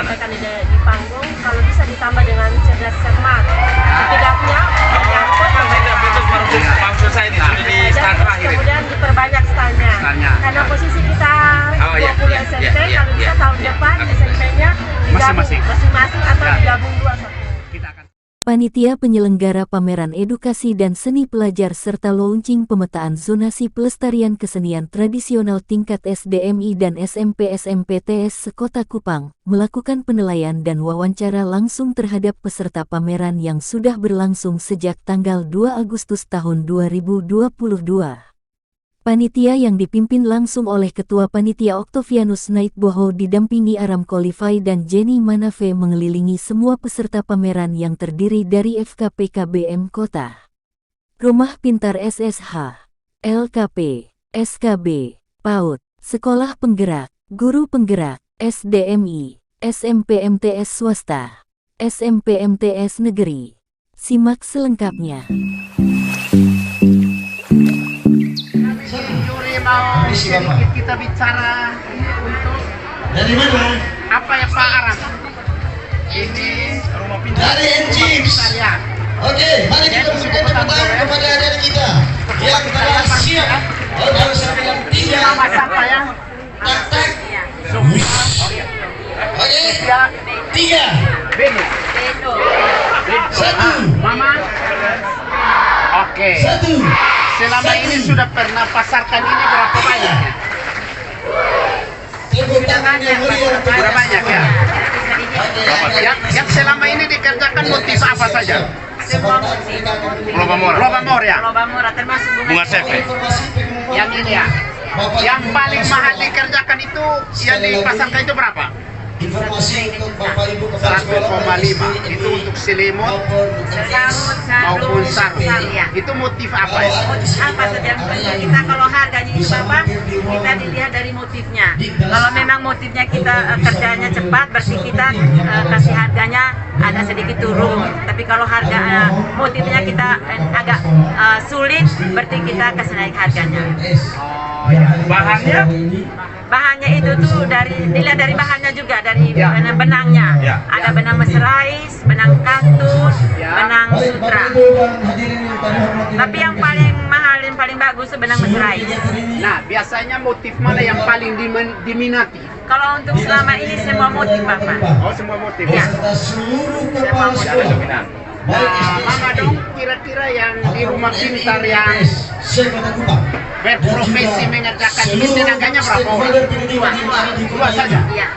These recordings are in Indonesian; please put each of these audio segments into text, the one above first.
sampaikan di panggung, kalau bisa ditambah dengan cerdas cermat. Setidaknya menyangkut maksud saya ini sudah di stand terakhir. Kemudian diperbanyak standnya. Karena posisi kita 20 SMP, kalau bisa tahun depan SMP-nya masing-masing atau digabung dua satu. Panitia penyelenggara pameran edukasi dan seni pelajar serta launching pemetaan zonasi pelestarian kesenian tradisional tingkat SDMI dan SMP-SMPTS sekota Kupang melakukan penilaian dan wawancara langsung terhadap peserta pameran yang sudah berlangsung sejak tanggal 2 Agustus tahun 2022. Panitia yang dipimpin langsung oleh Ketua Panitia Oktavianus Naitboho didampingi Aram Kolifai dan Jenny Manafe mengelilingi semua peserta pameran yang terdiri dari FKPKBM Kota, Rumah Pintar SSH, LKP, SKB, PAUD, Sekolah Penggerak, Guru Penggerak, SDMI, SMP-MTS Swasta, SMP-MTS Negeri. Simak selengkapnya. Mau sedikit kita bicara untuk dari mana? Apa ya Pak Aram? Ini rumah pintar dari NGIPS. Oke, mari kita berikan tepuk tangan kepada adik kita yang telah siap. Oke, sampai tiga. Nama siapa ya? Tak. Oke, tiga. Beno. Satu. Mama. Oke. Satu. Selama ini sudah pernah pasarkan ini berapa banyak? Tepuk tangan yang meriah. Berapa banyak ya? Yang selama ini dikerjakan motif apa saja? Lobamora ya? Lobamora termasuk bunga sepe. Yang ini ya? Yang paling mahal dikerjakan itu, yang dipasarkan itu berapa? Informasi untuk Bapak Ibu kepala sekolah 1,5 itu untuk selimut maupun sarung. Itu motif apa ya? Motif apa saja kita kalau harganya itu Bapak, kita dilihat dari motifnya. Kalau memang motifnya kita kerjanya cepat, berarti kita kasih harganya ada sedikit turun. Tapi kalau harga motifnya kita agak sulit, berarti kita kasih naik harganya. Oh ya. Bahannya itu tuh dilihat dari bahannya juga, dari benangnya. Ada benang mesrais, benang katun, benang sutra. Tapi yang paling mahal dan paling bagus itu benang mesrais. Nah, biasanya motif mana yang paling diminati? Kalau untuk selama ini semua motif Bapak. Oh, semua motif. Ya. seluruh kepala sekolah. Mama dong, kira-kira yang di rumah pintar yang berprofesi mengerjakan ini tenaganya berapa orang? Dua saja? Iya.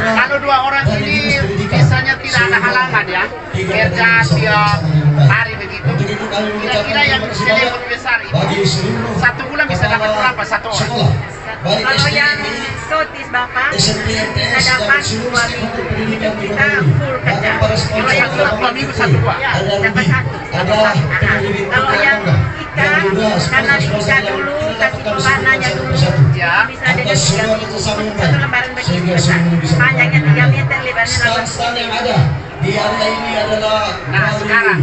Kalau 2 orang ini biasanya tidak ada halangan ya, kerja tiap hari begitu. Kira-kira yang selimut besar itu 1 bulan bisa dapat berapa satu orang? Kalau yang sotis Bapak bisa dapat 2 minggu, itu kita full kerja. Kalau yang 2 minggu 1 buah? Ya, dapat 1. Kalau yang ikan, karena ikan dulu kasih pewarnanya dulu, Ya. bisa dengan 3 minggu. 1 lembaran begini besar, panjangnya 3 meter, lebarnya 8 meter. Di area ini adalah Nah sekarang,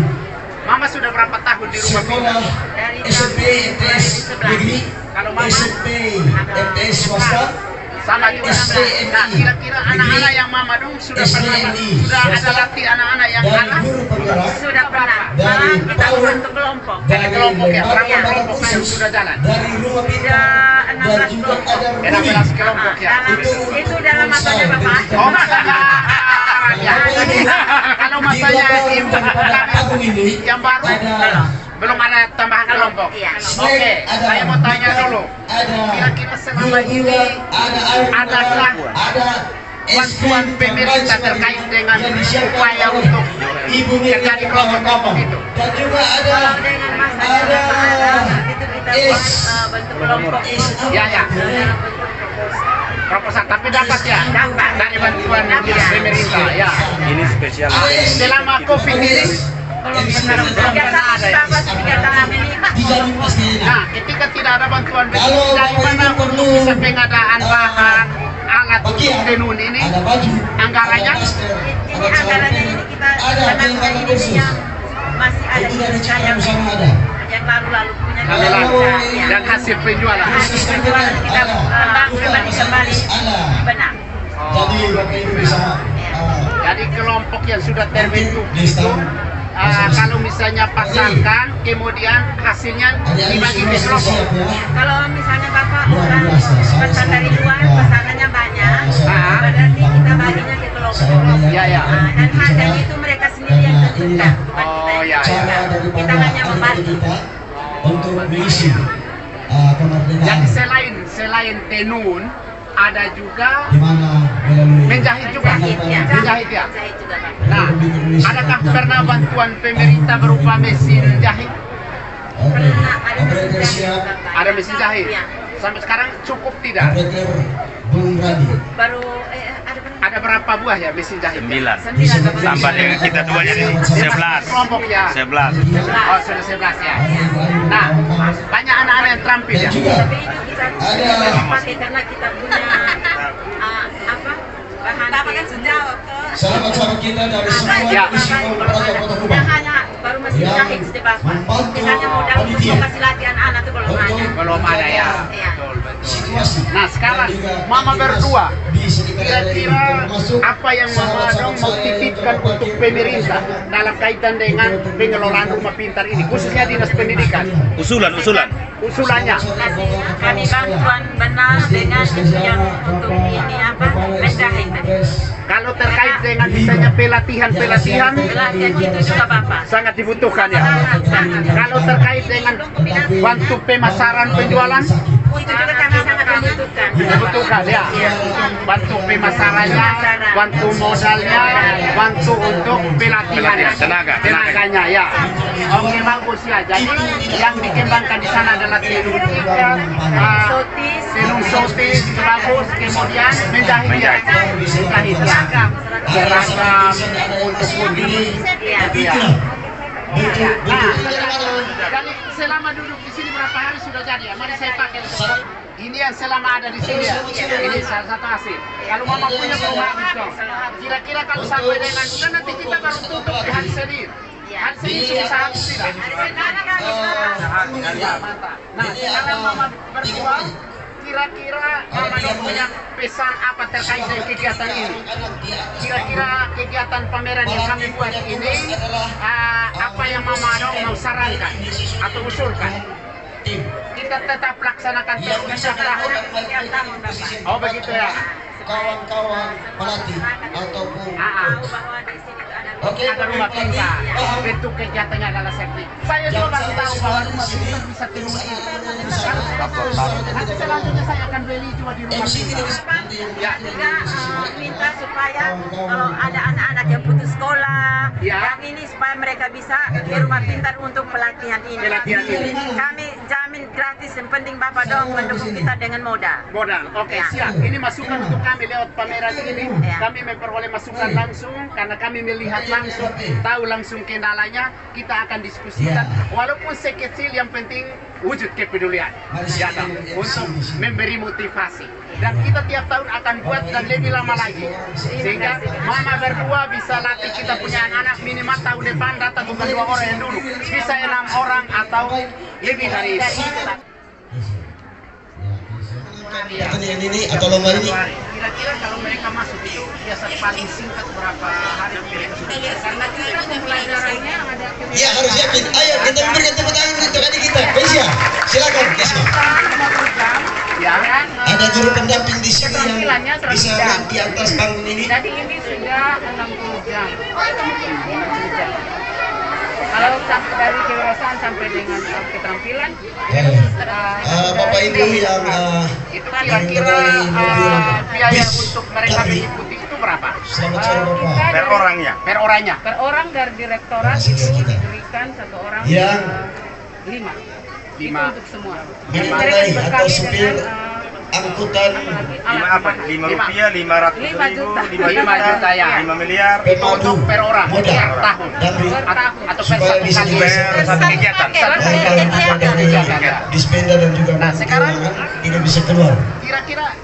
Mama sudah berapa tahun di rumah pintar? Dari SMP MTS Negeri, Kalau Mama SMP MTS Swasta, sama juga. Nah kira-kira anak-anak yang Mama dong sudah ada latih anak-anak yang dan anak? guru penggerak Sudah pernah, malah kita membantu kelompok. Dari kelompok ya, berapa Iya. kelompok yang sudah jalan? dari rumah pintar Sudah dan 16 juga kelompok. ada 16 kelompok ya. Itu dalam masanya Bapak. Oh masanya ya. Kalau masanya ibu tahun ini yang baru belum ada tambahan kelompok. Iya. Oke, saya mau tanya dulu. Kira-kira selama ini adakah bantuan pemerintah terkait dengan upaya untuk terjadi kelompok-kelompok itu? dan juga ada Kalau dengan masanya Bapak, itu kita buat bentuk kelompok. Ya ya. Dalam bentuk proposal. Proposal tapi dapat ya? Dapat. Dari bantuan pemerintah ya. Ini spesial. Selama COVID ini, Belum pernah 3 tahun Bapak, 3 tahun ini. dijamin pasti. nah ketika tidak ada bantuan Kalau dari mana Bapak untuk perlu, bisa pengadaan bahan alat untuk tenun ini? ada baju, Anggarannya? ada masker, Ini ada anggarannya ini kita karena ini yang masih ada di Indonesia yang lalu-lalu punya kita bisa, ya. Dan hasil penjualan. Hasil penjualan kita kembali benar. Jadi Bapak Ibu bisa kelompok yang sudah terbentuk itu kalau misalnya pasangkan, kemudian hasilnya dibagi ke kelompok. Kalau misalnya Bapak orang pesan dari luar, pesanannya banyak, berarti kita baginya ke kelompok. Ya, ya. Dan harganya itu mereka sendiri yang tentukan, bukan kita Oh, ya, yang ya. tentukan. Kita hanya membantu. untuk mengisi kemerdekaan Jadi selain tenun, ada juga di mana melalui menjahit juga. Menjahit, ya. Menjahit ya. Menjahit juga Bapak. Nah, adakah pernah bantuan pemerintah berupa mesin jahit? Pernah ada mesin operator jahit siap, Bapak. Ada mesin jahit? Iya. Sampai sekarang cukup tidak? operator Bung Radi. Baru ada berapa? Ada berapa buah ya mesin jahit? 9. 9 Bapak. Tambah dengan kita dua jadi 11. Kelompok ya? 11. Oh, sudah 11 ya. Nah, banyak anak-anak yang terampil ya? Tapi itu kita pakai karena kita punya apa? Bahan kan sudah Sahabat-sahabat kita dari semua Ya. isi Kota yang Kubang hanya baru mesin Yang jahit sih Bapak. membantu Misalnya modal untuk panitia. kasih latihan anak itu belum ada. Belum ada ya? Iya. Betul, betul. situasi. Nah, sekarang Dan juga Mama berdua, di sekitar area ini, kira-kira termasuk apa yang Mama dong mau titipkan untuk pemerintah dalam kaitan dengan pengelolaan rumah pintar ini, khususnya dinas pendidikan? Usulan. Usulannya? Kami bantuan benar dengan yang untuk ini apa? Menjahit. Kalau terkait dengan misalnya pelatihan Pelatihan itu juga Bapak. sangat dibutuhkan ya. Kalau terkait dengan bantu pemasaran penjualan, Itu juga kami sangat membutuhkan. dibutuhkan ya. Bantu pemasarannya, bantu modalnya, bantu untuk pelatihan tenaganya ya. Oke, bagus ya. Jadi yang dikembangkan di sana adalah tenun ikat, Sotis, tenun sotis, bagus, kemudian menjahit ya. Menjahit ya. Seragam untuk putih. Iya. Ya. Nah, dari selama duduk di sini berapa hari sudah jadi ya? Mari saya pakai. Ini yang selama ada di sini ya. Ini salah satu hasil. Kalau Mama punya bagus dong. Kira-kira kalau sampai dengan bulan nanti kita baru tutup di hari Senin. Hari Senin susah habis tidak? Ya, mantap. Nah, sekarang Mama berdua, kira-kira Mama dong punya pesan apa terkait dengan kegiatan ini? Kira-kira kegiatan pameran yang kami buat ini, apa yang Mama dong mau sarankan atau usulkan? Kita tetap laksanakan terus setiap tahun. Oh begitu ya. kawan-kawan pelatih ataupun Tahu bahwa di sini ada Oke, Ada rumah pintar. Bentuk kegiatannya adalah seperti. Saya juga baru tahu bahwa rumah pintar bisa tenun ini. Nanti selanjutnya saya akan beli juga di rumah pintar. ya juga minta supaya kalau ada anak-anak yang putus sekolah, Ya. yang ini supaya mereka bisa ke rumah pintar untuk pelatihan ini. Pelatihan ini. Kami jamin gratis, yang penting Bapak dong mendukung kita dengan modal. Modal, oke Ya. siap. Ini masukan untuk kami lewat pameran ini. Ya. Kami memperoleh masukan langsung karena kami melihat langsung, tahu langsung kendalanya. Kita akan diskusikan. Walaupun sekecil, yang penting wujud kepedulian. Ya, toh, untuk memberi motivasi. Dan kita tiap tahun akan buat dan lebih lama lagi. Sehingga Mama berdua bisa latih kita punya anak-anak minimal tahun depan datang bukan 2 orang yang dulu. Bisa 6 orang atau lebih dari itu. pertandingan ini atau lomba ini Kira-kira kalau mereka masuk itu biasa paling singkat berapa hari karena kita pembelajarannya ada ya harus yakin. Ayo kita memberikan tepuk tangan untuk adik kita Kesia, silakan Kesia. 50 jam ya. Ada guru pendamping di sini Keterampilannya yang bisa 100 jam. di atas panggung ini. Jadi ini sudah 60 jam. Kalau sampai dari kewirausahaan sampai dengan keterampilan Bapak Ibu yang itu kira-kira biaya untuk mereka mengikuti itu berapa? selamat sore Bapak. Per orangnya. Per orangnya? Per orang dari direktorat itu diberikan satu orang Yang 5. Itu 5. untuk semua. memadai atau supir angkutan Rp5, 500 5 ribu, juta. 5 juta ya. 5 miliar. Itu untuk per orang, modal per tahun, dan atau per supaya satu bisa kali. Per satu kegiatan. dispenda dan juga Nah, sekarang ini bisa keluar. Kira-kira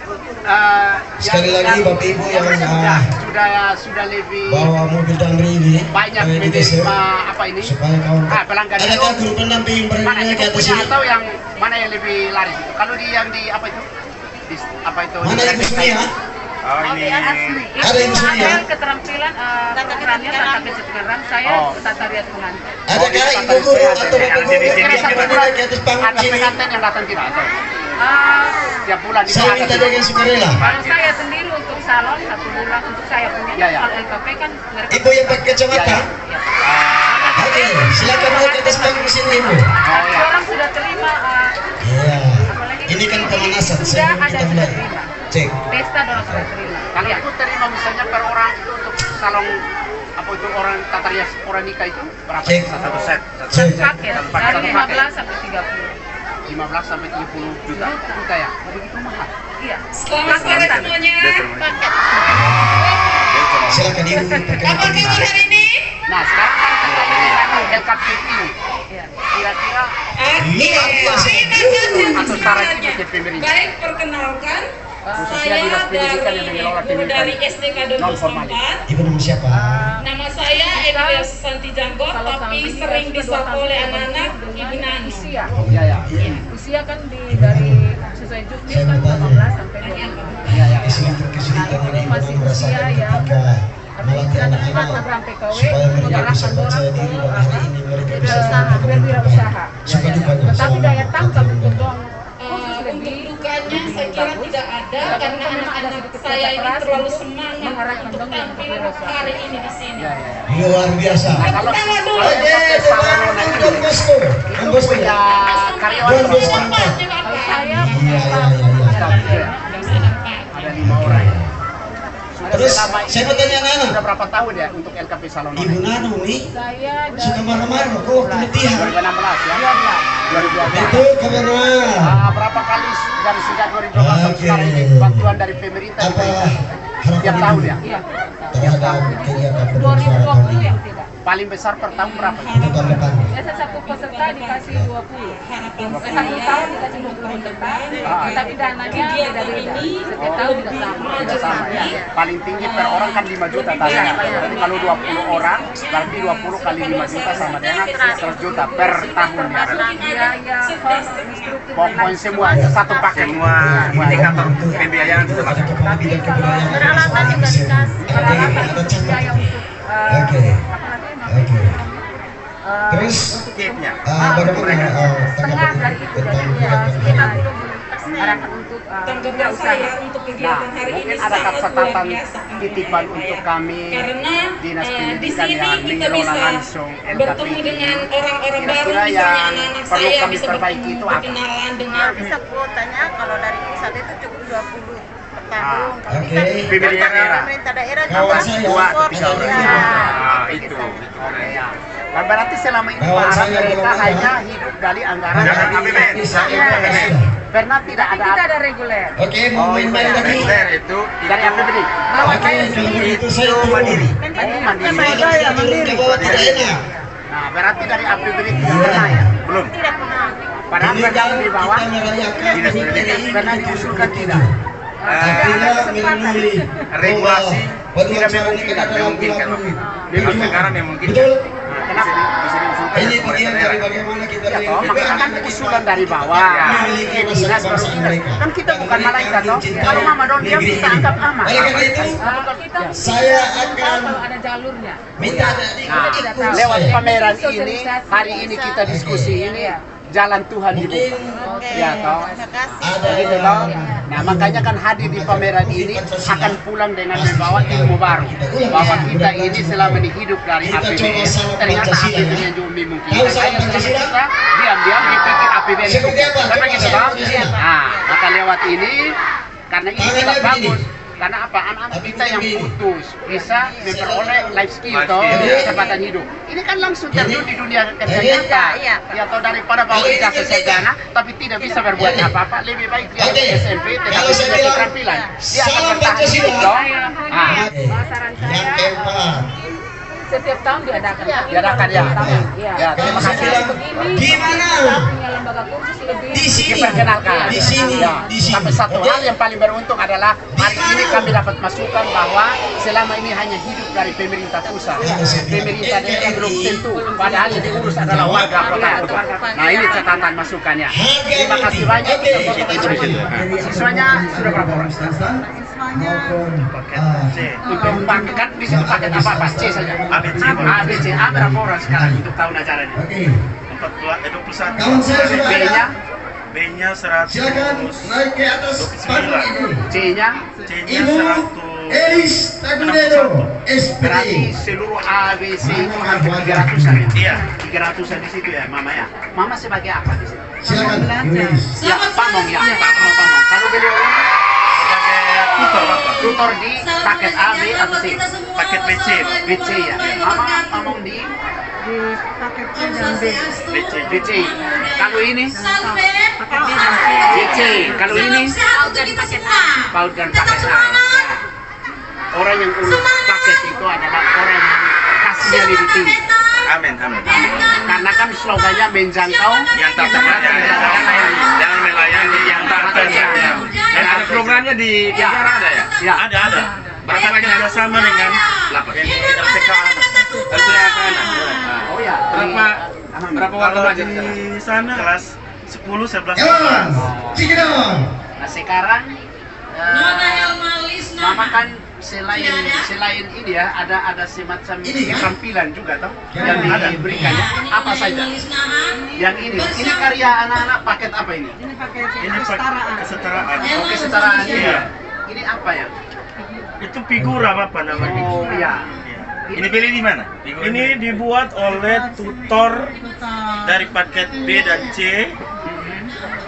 Sekali lagi Bapak Ibu yang sudah lebih bawa mobil Damri ini banyak di geser, menerima apa ini? supaya kawan Pelanggan itu adakah guru pendamping mana berani yang ke atas punya ini? atau yang mana yang lebih laris? Kalau di yang di apa itu? Apa itu? Mana di Ibu Sumia? Oh, ini. Ada yang bisa lihat? Keterampilan perannya tata kecil geram, saya tata rias pengantin. Adakah ibu guru atau bapak guru yang bisa berdiri di atas panggung Ada sini? pengantin yang datang tidak ada. Setiap bulan itu Saya ada. minta dengan sukarela. Kalau saya sendiri untuk salon 1 bulan untuk saya punya, Ya, ya. kalau LKP kan mereka Ibu yang pakai kacamata? Oke, silakan naik ke atas panggung sini ibu. orang sudah terima Iya. Ini kan pemanasan, sudah sebelum ada kita sudah mulai. terima. Cek. Pesta orang sudah terima. Kali aku terima misalnya per orang itu untuk salon apa itu orang tata rias orang nikah itu berapa? Cek. Satu set. Cek. Paket dari 15 sampai 30. 15 sampai 30 juta. Juta ya? Oh, begitu mahal. Iya. Selamat sore semuanya. Silakan ibu pakai Apa kabar hari ini? Nah, sekarang kan katanya LKP ini. Kira-kira luar biasa. atau setara itu ke pemerintah. Baik, perkenalkan. Khususnya Saya dinas pendidikan yang mengelola guru dari pendidikan SDK non formal. 24. Ibu nama siapa? Nama saya Elia Susanti Janggot, tapi sering disapa oleh anak-anak Ibu Nani. Usia. Ya, ya. Usia kan dari sesuai juknis kan 18 sampai 20. Ya, ya. Kesulitan kesulitan yang ibu Masih merasakan usia yang ketika melatih kita anak-anak program PKW supaya mereka bisa mengarahkan percaya orang diri ke bahwa hari ini mereka bisa berwirausaha. suka dukanya Tetapi selama daya tangkap untuk dong Untuk dukanya saya kira tidak ada karena anak-anak saya ini terlalu semangat untuk tampil hari ini di sini. luar biasa. Kalau Pertama dulu. Oke, Don Bosco, Don Bosco punya ya. karyawan Don Bosco. Tempatnya Bapak. saya Iya, iya, iya. Bisa dapat. ada 5 orang. Sudah Terus selama saya mau tanya Nana, sudah berapa tahun ya untuk LKP Salon Ibu Nano nih saya suka marah-marah kok waktu latihan. 2016 ya? 2012. Itu kebenaran. Berapa kali dari sejak 2012 sampai Oke. sekarang ini bantuan dari pemerintah Apa diberikan? harapan Tiap tahun Ibu ya? iya terhadap kegiatan penulis suara 2020 kali yang ini tidak. Paling besar per tahun berapa? untuk tahun depan? Biasa satu peserta dikasih 20. Harapan Satu saya tahun dikasih 20 peserta, tetapi dananya beda-beda. Setiap tahun tidak sama. Tidak sama ya? Paling tinggi per orang kan 5 juta tadi ya? Berarti kalau 20 orang berarti 20 kali 5 juta sama dengan 100 juta per tahun ya? Biaya host, instruktur, Pokoknya semua satu paket. Semua indikator pembiayaan sudah Ada masuk. kepala bidang kebudayaan. peralatan juga dikasih. Peralatan Ada untuk campak. biaya untuk Oke. apa namanya? Oke. Terus Kitnya. bagaimana setengah dari itu jadi kita arahkan untuk tanggapan saya untuk Nah, kegiatan hari ini mungkin ada sangat luar catatan biasa. titipan untuk kami Karena dinas di pendidikan sini yang kita mengelola bisa langsung LKP bertemu dengan orang-orang baru, Kira-kira misalnya yang anak-anak perlu saya kami bisa perbaiki itu apa? berkenalan dengan Bisa kuotanya kalau dari pusat itu cukup 20 per tahun. Kalau Oke. bisa di Pemerintah daerah. pemerintah daerah Kawan juga saya, Dua atau support. 3 orang. Iya. Ah, itu. Oke ya. Nah, berarti selama ini Kawan Pak saya mereka belum hanya ada. hidup dari anggaran Dari dari APBN. APBN. Pernah tidak kita ada ada reguler. Oke, mau main-main lagi? Reguler itu dari APBN? Oke, kalau begitu saya turun. mandiri. Oh, mandiri. Kalau kita turun ke bawah tidak enak. Nah, berarti dari APBN tidak pernah ya? Belum. Tidak pernah. Padahal Ini pernah kan di bawah kita merayakan Dinas PDI pendidikan. pernah diusulkan tidak? Artinya memilih Regulasi bahwa tidak memungkinkan, memungkinkan waktu itu. Memang sekarang memungkinkan. Betul. Kenapa? Bisa diusulkan Ini oleh bagian daerah. dari bagaimana kita Ya toh, makanya kan usulan dari bawah. memiliki rasa Dinas baru kebangsaan dinas. mereka. Kan kita bukan malaikat toh. Kalau Mama Don dia Negeri bisa ini. angkat aman. Oleh karena itu, Kita saya tahu akan kalau ada jalurnya. minta Nah, ikut lewat saya. pameran ini, hari ini kita diskusi ini jalan Tuhan dibuka. Oke. Ya toh. Terima kasih. Ada Begitu toh. Nah, makanya kan hadir di pameran ini akan pulang dengan membawa ilmu baru bahwa kita ini selama ini hidup dari APBN, ternyata APBN yang juga memungkinkan. Hanya selama kita diam-diam dipikir APBN itu Seperti apa? kan begitu toh. Nah, maka lewat ini karena ini Tangannya sangat begini. bagus. Karena apa? Anak-anak kita yang putus bisa memperoleh life skill Life toh, skill, ya. kesempatan hidup. Ini kan langsung terjun di dunia kerja Jadi, nyata. iya. Ya atau daripada bawa ijazah sarjana tapi tidak bisa berbuat apa-apa, lebih baik dia Oke. SMP tetapi Kalau saya punya bilang, keterampilan. Dia akan salam bertahan Pancasila. hidup toh. Ah, Saran Yang saya keempat, setiap tahun diadakan. diadakan ya. Iya. Ya, terima saya kasih. bilang, Begini, gimana? kita punya lembaga kursus lebih Di sini, Diperkenalkan. di sini, Ya. di sini. Tapi satu Oke? hal yang paling beruntung adalah hari ini kami dapat masukan bahwa selama ini hanya hidup dari pemerintah pusat. Pemerintah daerah belum tentu. Padahal yang diurus adalah warga kota. Nah ini catatan masukannya. Terima kasih banyak. Oke. Siswanya sudah berapa orang? Siswa maupun C. Untuk paket kan di situ paket apa? C saja. ABC. ABC. A berapa orang sekarang untuk tahun acaranya? Oke. 21. Kawan saya sudah ada. B-nya, B-nya 100. Silakan naik ke atas panggung ini. C-nya, C-nya Ibu 100. Elis Tagunedo, berarti SPD. seluruh ABC itu hampir 300-an ya? Iya. 300-an di situ ya, Mama ya. Mama sebagai apa di situ? Silakan, Ibu Elis. Ya, pamong ya, pamong. Kalau beliau ini Sebagai tutor Bapak. tutor di paket A, B, atau C? Paket BC. BC ya. Mama pamong di BC. BC. Kalau ini Salve. BC. Kalau ini Salam untuk kita semua. PAUD dan paket A. Orang yang urus paket itu adalah orang yang kasihnya lebih tinggi. Amin, amin. Karena kan slogannya menjangkau Yang tak terlayani, jangan melayani yang tak terlayani. Dan ada programnya di negara ada ya? Ya. Ada. Bahkan kerja sama dengan ini LPK anak. Oh ya. Berapa waktu belajar di sana? Kelas 10, 11, Ewan, 12. Cikidon. Nah sekarang Nona Elmalis. Mama kan selain ini ya ada semacam Ini kan? keterampilan juga toh Ya, yang ada. diberikan ya. Apa saja? Yang ini karya anak-anak paket apa ini? Ini kesetaraan. Oh kesetaraan ini. Iya. Ini apa ya? Itu figura Bapak namanya. Oh ya. Ini beli di mana? Ini dibuat oleh tutor dari paket B dan C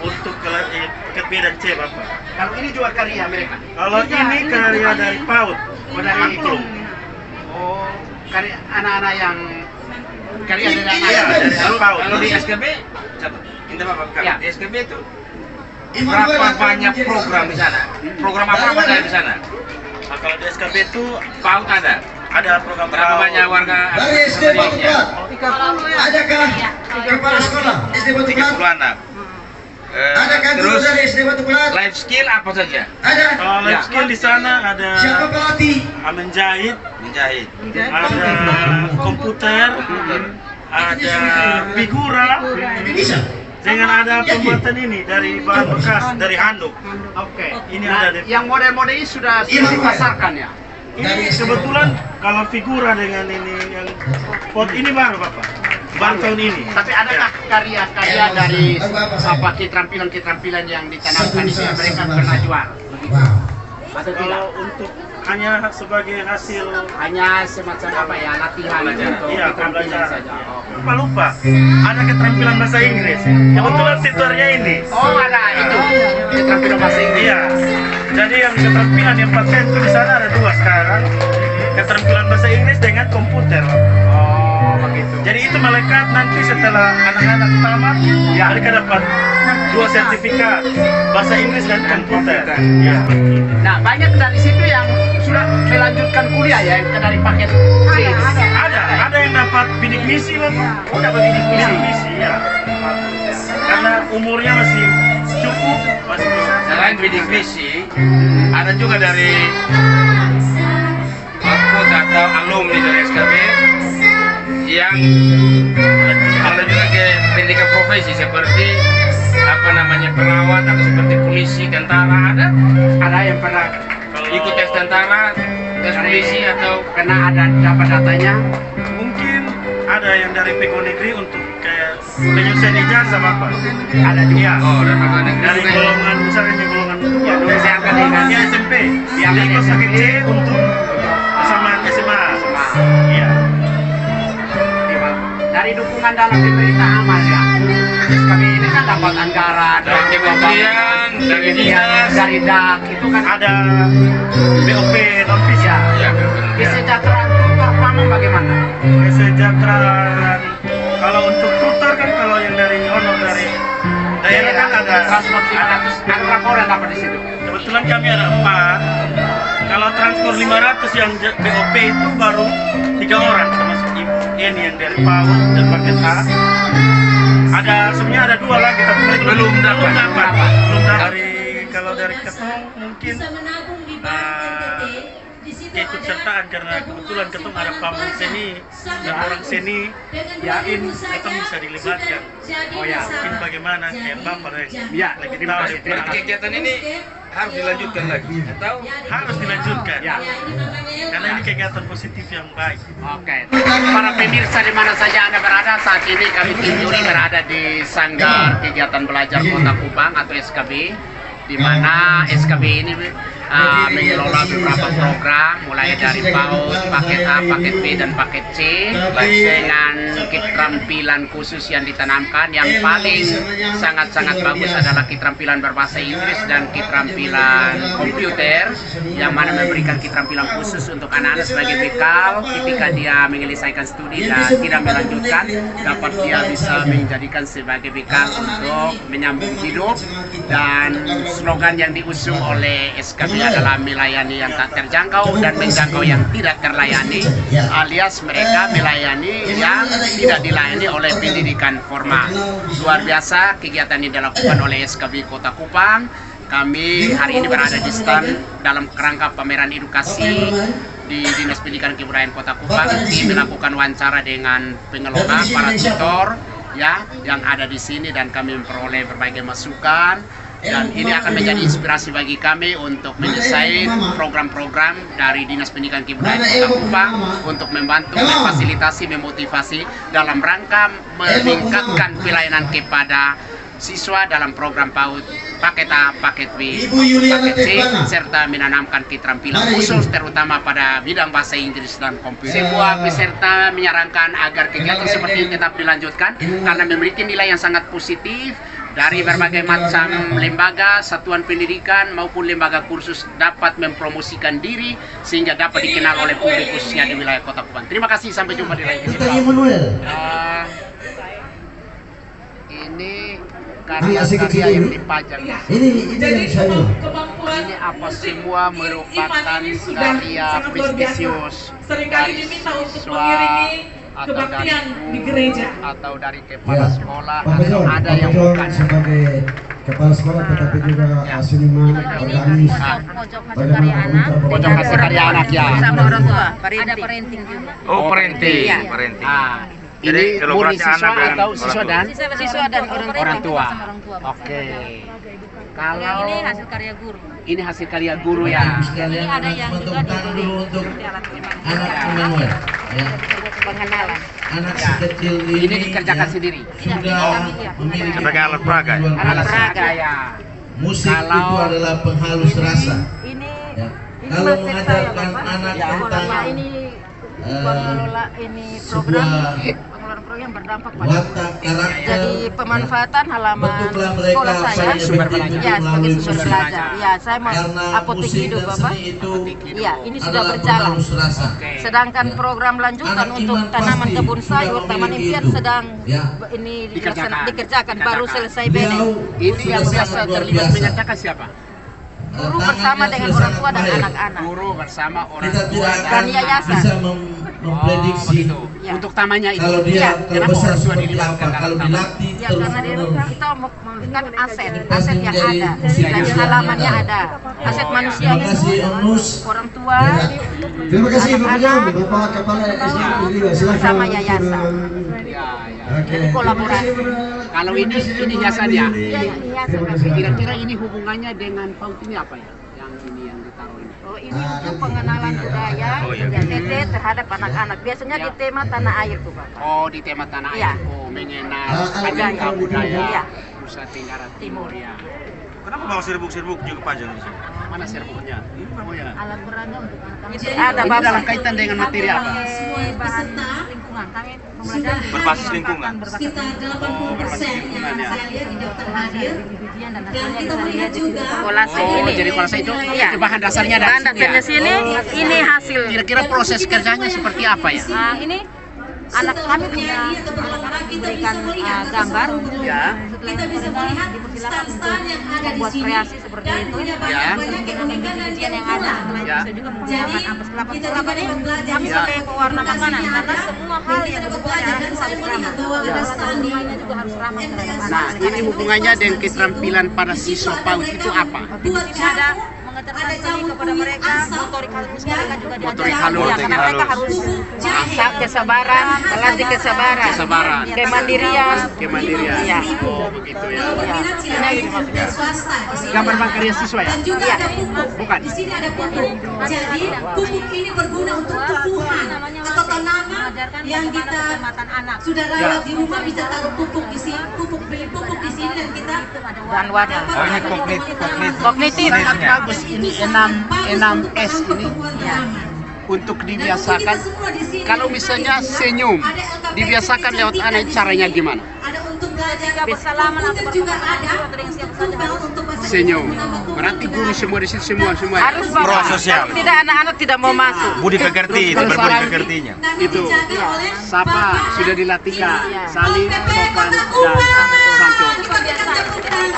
untuk paket B dan C Bapak. Kalau ini juga karya mereka. Kalau ini karya dari PAUD, Oh dari Maklum. Oh karya anak-anak yang karya dari Ini Iya, anak-anak. dari PAUD. Kalau di SKB, ini Bapak Ya. di SKB itu Ibu berapa Dua banyak menjadi program di sana? Program apa ada di sana? Nah, kalau di SKB itu PAUD ada. ada program Berapa PAUD. banyak warga Dari SD Batu Indonesia? Plat. Adakah kepala sekolah SD Batu Plat? 30 anak. Adakah guru Terus dari SD Batu Plat? life skill apa saja? Ada. Kalau life Ya. skill di sana ada Siapa pelatih? menjahit, Menjahit. ada komputer, ada figura, Bisa. dengan ada pembuatan ini dari bahan bekas, dari handuk. Oke. Ini Nah, ada di- yang model-model ini sudah Ini dipasarkan ya. Ini kebetulan kalau figura dengan ini yang pot ini baru Bapak, baru tahun ini. Tapi adakah karya-karya dari apa keterampilan-keterampilan yang ditanamkan di sini mereka pernah jual? Wow. Atau tidak? Kalau untuk hanya sebagai hasil Hanya semacam apa ya latihan untuk iya, keterampilan pembelajaran. saja. Oh. Lupa, ada keterampilan bahasa Inggris. Kebetulan tutornya ini. Oh ada itu keterampilan bahasa Inggris. Iya. Jadi yang keterampilan yang paten itu di sana ada dua sekarang. Keterampilan bahasa Inggris dengan komputer. Oh begitu. Jadi itu melekat nanti setelah anak-anak tamat, ya mereka dapat dua sertifikat bahasa Inggris dan komputer. Ya. Nah banyak dari situ yang sudah melanjutkan kuliah ya yang dari paket C. Ada yang dapat bidik misi Bapak. Oh dapat bidik misi. Bidik misi ya. Karena umurnya masih cukup, masih bisa. Selain bidik misi, ada juga dari output atau alumni dari SKB yang ada juga ke pendidikan profesi seperti apa namanya perawat atau seperti polisi, tentara ada Ada yang pernah ikut tes tentara, tes polisi atau karena ada dapat datanya. Mungkin ada yang dari PK Negeri untuk kayak penyusun ijazah Bapak. Ada juga. Iya. oh dan apa Dari golongan misalnya di golongan Ya, diangkat dengan ya SMP. diangkat Jadi kelas SMP. paket C untuk sama SMA. Iya. Dari dukungan dalam pemerintah amal ya. SKB ini kan dapat anggaran dari kementerian, dari dinas, dari DAK itu kan Ada BOP non ya. fisik. ya, Kesejahteraan tutor pamong bagaimana? Kesejahteraan. Kalau untuk tutor kan kalau yang dari honor dari daerah kan ada transport 500. Ada berapa orang dapat di situ? kebetulan kami ada 4. Kalau transport 500 yang BOP itu baru 3 orang termasuk ibu ini yang dari PAUD dan paket A. Ada sebenarnya ada 2 lagi tapi Belum dapat. Belum dapat. Kalau dari Ketong mungkin Bisa menabung di bank NTT. Di situ ikut ada sertaan karena kebetulan Ketong ada pamong seni dan orang seni yakin Ketong bisa dilibatkan. Oh ya, Mungkin bagaimana kayak Bapak Ya, lagi terima tahu kasih. di berarti kegiatan ini harus dilanjutkan lagi atau harus dilanjutkan. Karena ini kegiatan positif yang baik. Oke. Para pemirsa di mana saja Anda berada, saat ini kami Tim Yuri berada di Sanggar Kegiatan Belajar Kota Kupang atau SKB, di mana SKB ini mengelola beberapa program mulai dari PAUD, paket A, paket B, dan paket C dengan keterampilan khusus yang ditanamkan. Yang paling sangat-sangat bagus adalah keterampilan berbahasa Inggris dan keterampilan komputer, yang mana memberikan keterampilan khusus untuk anak-anak sebagai bekal ketika dia menyelesaikan studi dan tidak melanjutkan, dapat dia bisa menjadikan sebagai bekal untuk menyambung hidup. Dan slogan yang diusung oleh SKB adalah melayani yang tak terjangkau dan menjangkau yang tidak terlayani, alias mereka melayani yang tidak dilayani oleh pendidikan formal. Luar biasa kegiatan ini dilakukan oleh SKB Kota Kupang. Kami hari ini berada di stand dalam kerangka pameran edukasi di Dinas Pendidikan Kebudayaan Kota Kupang. Kami melakukan wawancara dengan pengelola, para tutor ya yang ada di sini, dan kami memperoleh berbagai masukan. Dan ini akan menjadi inspirasi bagi kami untuk mendesain program-program dari Dinas Pendidikan Kebudayaan Kota Kupang untuk membantu, memfasilitasi, memotivasi dalam rangka meningkatkan pelayanan kepada siswa dalam program PAUD, paket A, paket B, paket C, serta menanamkan keterampilan khusus terutama pada bidang bahasa Inggris dan komputer. Semua peserta menyarankan agar kegiatan seperti ini tetap dilanjutkan karena memiliki nilai yang sangat positif. Dari berbagai macam lembaga, satuan pendidikan maupun lembaga kursus dapat mempromosikan diri sehingga dapat dikenal oleh publik khususnya di wilayah Kota Kupang. Terima kasih, sampai jumpa di lain kesempatan. Ini karya-karya yang dipajang. Ini yang saya. Ini apa semua merupakan karya prestisius dari siswa atau dari guru atau dari kepala sekolah atau ada yang bukan. Sebagai kepala sekolah tetapi juga seniman, organis, Pojok hasil karya anak ya. Sama orang tua, ada parenting juga. oh parenting, Iya. parenting. Ini Jadi, murni kolaborasi siswa anak atau dengan siswa dan Siswa dan orang tua. sama orang tua. Oke. Yang Kalau ini hasil karya guru. ini hasil karya guru ya. Ini ada yang juga dibeli seperti alat anak Emmanuel. Ya. pengenalan. Anak sekecil Ini dikerjakan sendiri. sudah memiliki Sebagai alat peraga ya? Alat peraga ya. Musik Kalau- itu adalah penghalus rasa. Ini Ya. ini Kalau materi mengajarkan saya, Bapak. anak Ya, tentang ini pengelola ini sebuah pengelolaan program yang berdampak pada watak karakter. jadi pemanfaatan halaman Bentuklah mereka sekolah saya sebagai sumber efektif belajar. ya sebagai melalui sumber musik. belajar. Ya, saya mau Karena apotek musik hidup, dan Bapak. seni itu Iya, ini sudah adalah berjalan. penghalus rasa. Sedangkan program lanjutan Anak untuk iman tanaman pasti kebun sayur, tidak taman memiliki impian itu. sedang Ya. ini Dikerjakan. dikerjakan baru selesai Beliau beres. Ini yang sudah biasa sangat luar terlibat biasa. menyertakan siapa? Guru Tangannya bersama dengan sudah orang tua sangat dan baik. anak-anak. Guru bersama orang Kita tua tidak Dan akan yayasan. bisa memprediksi begitu. Ya. Untuk tamannya itu. kalau dia Iya, kenapa terbesar orang tua seperti dilibatkan apa. dalam Kalau taman? dilatih Ya terus karena dia menerus. kita membutuhkan aset Pasti yang menjadi ada usia dan yang halamannya ada. ada, aset manusia Terima kasih Om Nus. orang tua, Terima kasih Bapak anak-anak, Jam, Bapak Kepala SDM silakan. bersama yayasan. Ya, ya. Oke. Jadi kolaborasi. Kalau ini yayasannya. Ya, ini yayasan. Kira-kira ini hubungannya dengan PAUD ini apa ya? Yang ini yang ditaruh ini. Oh, ini untuk pengenalan budaya Oh, iya. TT terhadap anak-anak. Biasanya di tema tanah air tuh, Bapak. Oh, di tema tanah Iya. air. Oh, mengenal Budaya. aneka budaya Iya. Nusa Tenggara Timur ya. Kenapa bawa serbuk-serbuk juga pajang di sini? Mana serbuknya? Oh ya. Alat peraga untuk anak-anak. Ada Bapak. dalam kaitan dengan materi apa? Bahan lingkungan. Kami mempelajari Berbasis lingkungan. Sekitar 80% yang saya lihat di daftar hadir. Dan kita melihat juga kolase Oh, ini. jadi kolase itu Iya. bahan dasarnya dari Bahan dasarnya sini, ini hasil. Kira-kira proses kerjanya seperti apa ya? Nah, ini anak kami punya anak-anak kita memberikan bisa melihat gambar. Ya. kita bisa melihat stand-stand yang ada di Buat sini kreasi seperti dan itu. punya Ya. banyak ekonomi dan Bijian yang ada, kebetulan. Ya. bisa juga Jadi menggunakan ampas kelapa. kita Kelapa juga ini dapat belajar kami Ya. pakai pewarna makanan lokasinya karena ada, semua dan hal kita yang dapat berhubungan belajar dengan dan saya harus melihat ramah. bahwa ada stand di Semuanya juga harus ramah terhadap Nah, anak-anak. ini hubungannya dengan keterampilan pada siswa PAUD itu apa? Di sini ada mengetahui ada jamu kepada mereka, motorik halus mereka juga Motorik diajarkan. halus. Ya, karena mereka harus kesabaran, melatih kesabaran, kemandirian. Ya. Oh, begitu ya. Ya. Ini maksudnya. Gambar karya siswa ya? Dan juga Iya. ada pupuk. Bukan. Di sini ada pupuk. Jadi pupuk ini berguna untuk tumbuhan atau tanaman yang kita sudah rawat di rumah, bisa taruh pupuk di sini, beli pupuk di sini dan kita Dan wadah. Oh, ini Kognitif. Sangat bagus ini 6S ini untuk dibiasakan. Kalau misalnya senyum, dibiasakan lewat anak caranya gimana? ada untuk belajar Bersalaman atau komputer juga berteman, ada atau dengan siapa saja harus untuk bahasa Senyum. Inggris. Berarti guru semua di situ semua. Harus Bapak. Prososial. Kalau tidak anak-anak tidak mau masuk. Budi pekerti, itu berbudi pekertinya. Itu Sapa sudah dilatihkan, saling sopan dan santun.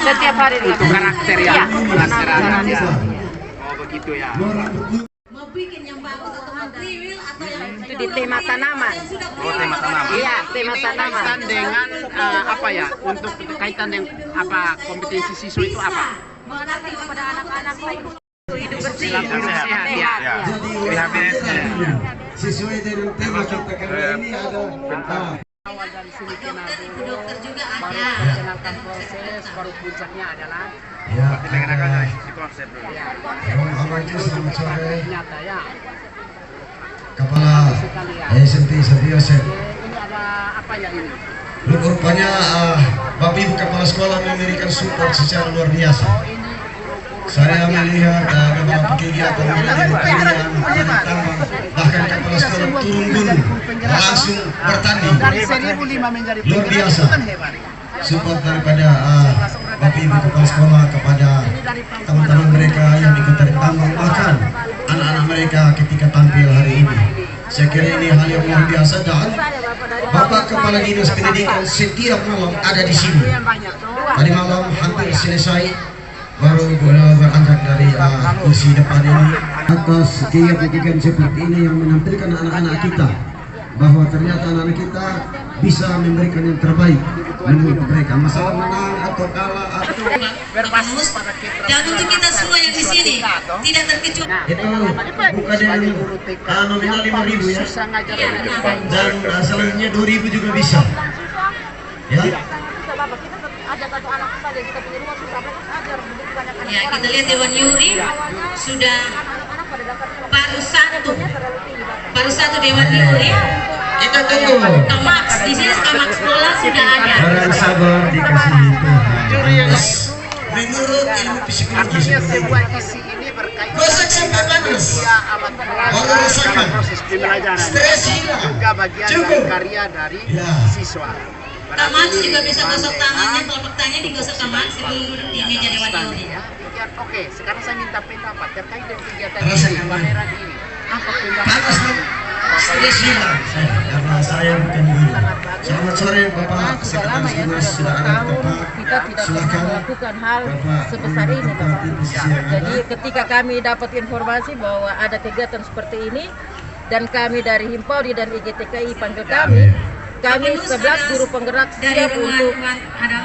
Setiap hari Untuk karakter ya, Iya. karakter anak ya. Oh begitu ya. Mau bikin yang bagus atau mau kriwil atau yang Itu di tema tanaman. Oh, tema tanaman. Iya, tema Ini tanaman. kaitan dengan apa ya? Untuk kaitan dengan apa kompetensi siswa itu apa? Melatih kepada anak-anak hidup bersih, Hidup sehat, sehat. ya. PHBS sesuai dengan tema kita kali ini ada Awal dari sini ke ibu dokter juga baru ada. menjalankan proses, baru puncaknya adalah ya. Si konsep dulu. Selamat sore. nyata ya. Kepala SMP Setiaset. Ini ada apa ya ini? Rupanya Bapak Ibu Kepala Sekolah memberikan support secara luar biasa. Saya melihat memang kegiatan manajer kalian ada tambang, bahkan kepala sekolah turun gunung langsung bertanding. Dari 1005 menjadi Luar biasa. itu kan hebat. Support daripada Bapak Ibu Kepala Sekolah kepada teman-teman mereka yang ikut tarik tambang, bahkan anak-anak mereka ketika tampil hari ini. Saya kira ini hal yang luar biasa dan Bapak Kepala Dinas Pendidikan setiap malam ada di sini. Tadi malam hampir selesai, baru beranjak dari kursi depan ini. Atas kegiatan seperti ini yang menampilkan anak-anak kita bahwa ternyata anak-anak kita bisa memberikan yang terbaik menurut mereka. Masalah menang atau kalah atau Berbasis pada Dan untuk kita semua yang di sini tidak terkecuali. itu bukan dengan nominal 5.000 ya, susah ngajar Iya, anak benar. dan selanjutnya 2.000 juga bisa ya. Ya, kita lihat Dewan Yuri sudah baru satu Dewan Yuri. Kita tunggu Kamaks di sini Kamaks bola sudah ada. orang sabar dikasih Tuhan. Menurut ilmu psikologi Artinya sebuah isi ini berkaitan Gosak sampai panas. dia alat Baru belajar rasakan. dalam proses pembelajaran. Stres hilang. Juga bagian Cukup. dari karya dari Ya. siswa. Kamaks juga bisa gosok tangannya, telapak tangannya digosok Kamaks sebelum duduk di meja Dewan Yuri. Oke, sekarang saya minta pendapat terkait dengan kegiatan Rasakan. ini, pameran ini. Apa pendapat? panas nih. Stres hilang karena saya bukan guru. Selamat sore Bapak Sekretaris Dinas, sudah ada di tempat. Kita tidak pernah Silakan melakukan hal Bapak sebesar ini, menempati Bapak. posisi yang ada. Jadi ketika kami dapat informasi bahwa ada kegiatan seperti ini dan kami dari Himpauri dan IGTKI panggil kami 11 guru penggerak siap untuk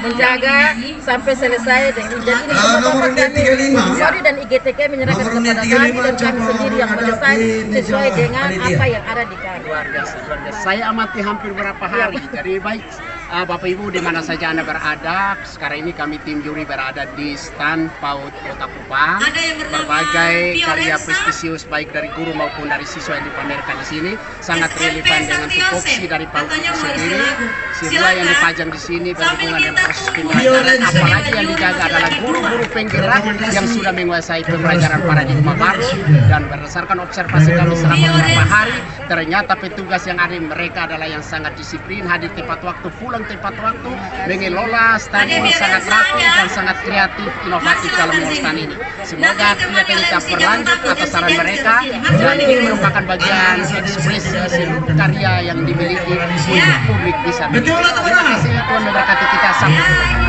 menjaga sampai selesai dan jadi ini nomor Bapak kami 35. Himpauri dan IGTKI menyerahkan Nomor kepada 35 kami dan kami coba sendiri yang menghadapi menyelesaikan sesuai meja dengan panitia. apa yang ada di kami. Luar biasa, luar biasa. Saya amati hampir berapa hari. Jadi baik Bapak Ibu di mana saja Anda berada. Sekarang ini kami tim juri berada di stand PAUD Kota Kupang. Ada yang bernama Berbagai Pio karya Rensa. prestisius baik dari guru maupun dari siswa yang dipamerkan di sini sangat SMP relevan dengan Sakti tupoksi Yosef. dari PAUD Katanya itu mau isi sendiri. lagu. Sebuah Silakan. yang dipajang di sini Sambil berhubungan dengan kita proses tunggu. pembelajaran, Rensa. apalagi yang dijaga adalah guru-guru penggerak yang sudah menguasai pembelajaran paradigma baru. Dan berdasarkan observasi kami selama beberapa hari, ternyata petugas yang ada mereka adalah yang sangat disiplin, hadir tepat waktu, pulang tepat waktu, mengelola stand ini sangat rapi dan sangat kreatif, inovatif dalam mengurus stand ini. Semoga kegiatan ini tetap berlanjut atas saran mereka dan ini merupakan bagian ekspresi seluruh karya yang dimiliki untuk publik bisa Betul menilai. atau Terima benar? kasih, Tuhan memberkati kita sampai. Ya,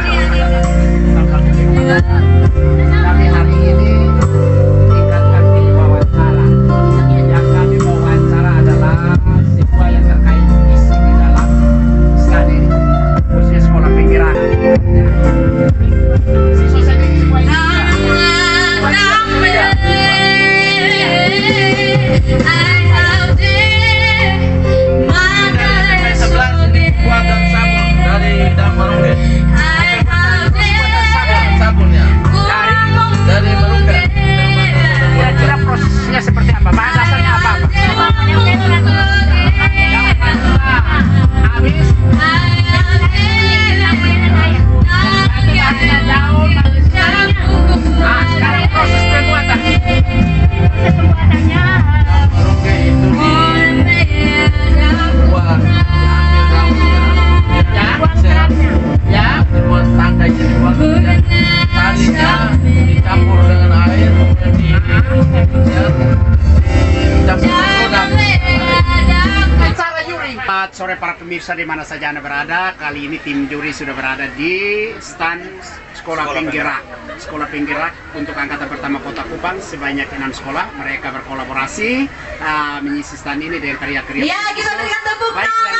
ini dia. Kami hari ini tingkatkan di wawancara. Yang kami mau wawancara adalah siswa yang terkait isi di dalam stand ini, khususnya sekolah pinggiran. Siswa saya ini siswa ini juga. Selamat sore para pemirsa di mana saja Anda berada. Kali ini tim juri sudah berada di stand Sekolah Penggerak. Sekolah Penggerak untuk angkatan pertama Kota Kupang sebanyak 6 sekolah. Mereka berkolaborasi mengisi stand ini dengan karya-karya. Ya, kita berikan tepuk Baik dari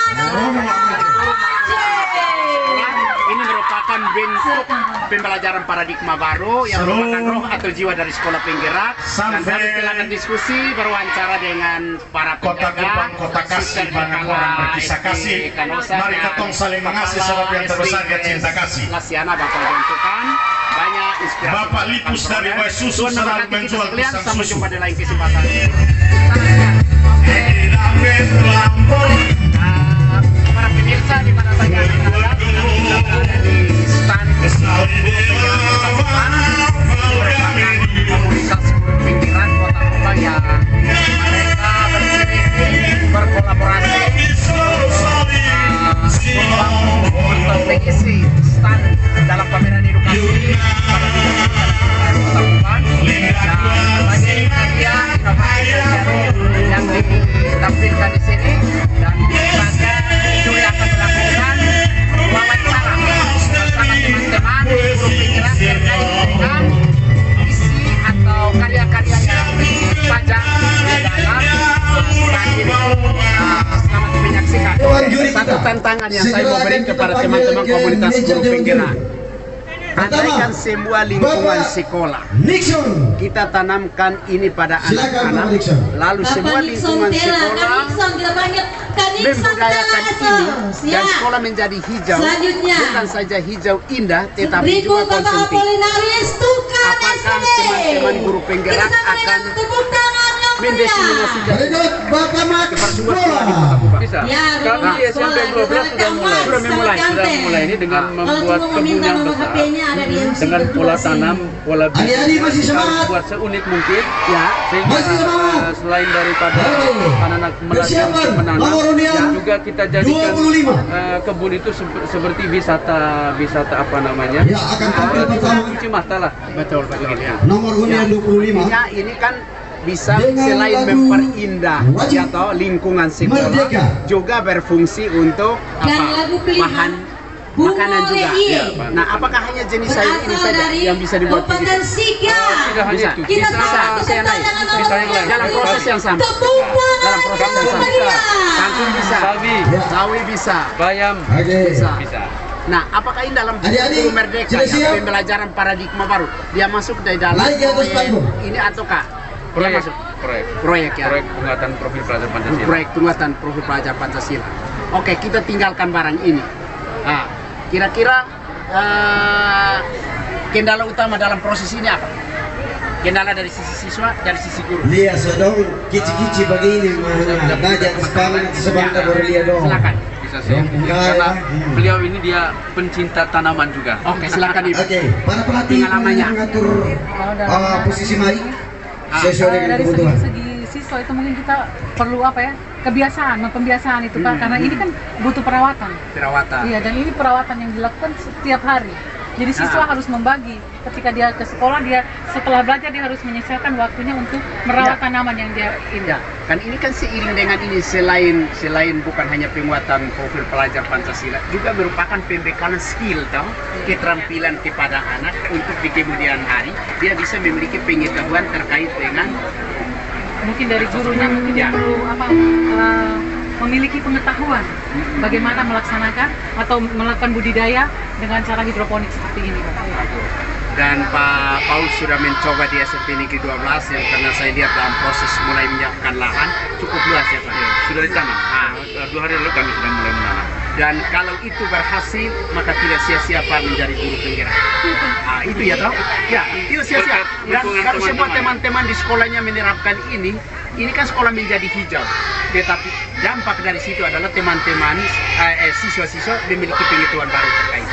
ini merupakan bentuk pembelajaran paradigma baru yang merupakan roh atau jiwa dari Sekolah Penggerak. Dan kami silakan diskusi berwawancara dengan para Kota Kupang, Kota Kasih, banyak orang berkisah kasih. Mari ketong saling mengasihi sebab yang terbesar dia cinta kasih. Lasiana Bapak Jontukan, banyak inspirasi. Bapak Lipus dari Wai Susu selalu menjual pisang Sampai susu. jumpa di lain kesempatan. Para pemirsa di mana saja Anda berada, kita berada di stand komunitas pinggiran Kota Kupang yang mereka berkolaborasi untuk mengisi stand dalam pameran edukasi pada Kota Kupang dan berbagai karya inovasi yang ditampilkan di sini dan diperangkat juri akan melakukan wawancara bersama teman-teman guru penggerak terkait dengan isi atau karya-karya yang dipajang di dalam stand ini. Selamat menyaksikan. Satu tantangan yang saya mau beri kepada teman-teman komunitas guru penggerak. Andaikan semua lingkungan sekolah kita tanamkan ini pada anak-anak, lalu semua lingkungan sekolah membudayakan ini dan sekolah menjadi hijau, bukan saja hijau indah tetapi juga konsumtif. Apakah teman-teman guru penggerak akan mendefinisikan keperluan di Kota Kupang? Bisa. Ya, Kami SMP 12 sudah mulai ini dengan membuat kebun yang besar dengan pola tanam, pola bisnis masih kita harus semangat. buat seunik mungkin Ya, sehingga Masih semangat. selain daripada anak-anak melatih Persiapan. untuk menanam, Nomor undian dan juga kita jadikan 25. kebun itu seperti wisata apa namanya? Ya, akan tampil pertama. Cuci mata lah. betul ya. Nomor undian 25. Artinya ini kan bisa Dengan selain lagu memperindah wajib atau lingkungan sekolah merdeka. juga berfungsi untuk Dan lagu pilihan bahan Bunga makanan juga. Leye. Ya, nah, apakah hanya jenis sayur ini berasal saja dari yang bisa dibuat Kabupaten begitu? Siga. Tidak hanya Bisa. itu. Kita Bisa yang lain. Bisa yang lain. Dalam proses yang sama. Tepuk tangan Dalam proses yang untuk sama. Maria. Kangkung bisa, Sawi, sawi bisa, bayam, Oke. bisa. bisa. Nah, apakah ini dalam Adik-adik, buku Merdeka sudah siap? pembelajaran paradigma baru? Dia masuk dari dalam Naik di atas proyek panggung. ini ataukah? Dia Proyek, masuk proyek ya. penguatan profil pelajar Pancasila. Proyek penguatan profil pelajar Pancasila. Oke, kita tinggalkan barang ini. Nah, kira-kira kendala utama dalam proses ini apa? Kendala dari sisi siswa, dari sisi guru. Lihat sedang kici-kici begini mana belajar sepanjang sebangka baru lihat dong. Silakan. Bisa sih. Enggak, Karena ya. beliau ini dia pencinta tanaman juga. Oke, silakan Ibu. Oke, para pelatih Pengalamannya. mengatur posisi mic sesuai dengan Dari kebutuhan. segi siswa itu mungkin kita perlu apa ya, kebiasaan, pembiasaan itu Pak, karena ini kan butuh perawatan. Perawatan. Iya, dan ini perawatan yang dilakukan setiap hari. Jadi siswa harus membagi. Ketika dia ke sekolah, dia setelah belajar dia harus menyelesaikan waktunya untuk merawat tanaman yang dia ini. Ya, kan ini kan seiring dengan ini selain bukan hanya penguatan profil pelajar Pancasila, juga merupakan pembekalan skill toh, keterampilan kepada anak untuk di kemudian hari dia bisa memiliki pengetahuan terkait dengan Mungkin dari gurunya mungkin dia perlu apa, memiliki pengetahuan bagaimana melaksanakan atau melakukan budidaya dengan cara hidroponik seperti ini Pak. dan Pak Paul sudah mencoba di SMP Negeri 12 yang karena saya lihat dalam proses mulai menyiapkan lahan cukup luas ya Pak. Sudah ditanam. Nah, 2 hari lalu kami sudah mulai menanam. dan kalau itu berhasil maka tidak sia-sia Pak menjadi guru penggerak. Ah, itu ya toh? Ya, itu sia-sia. Dan kalau semua teman-teman di sekolahnya menerapkan ini kan sekolah menjadi hijau. Tetapi dampak dari situ adalah teman-teman siswa-siswa memiliki pengetahuan baru terkait.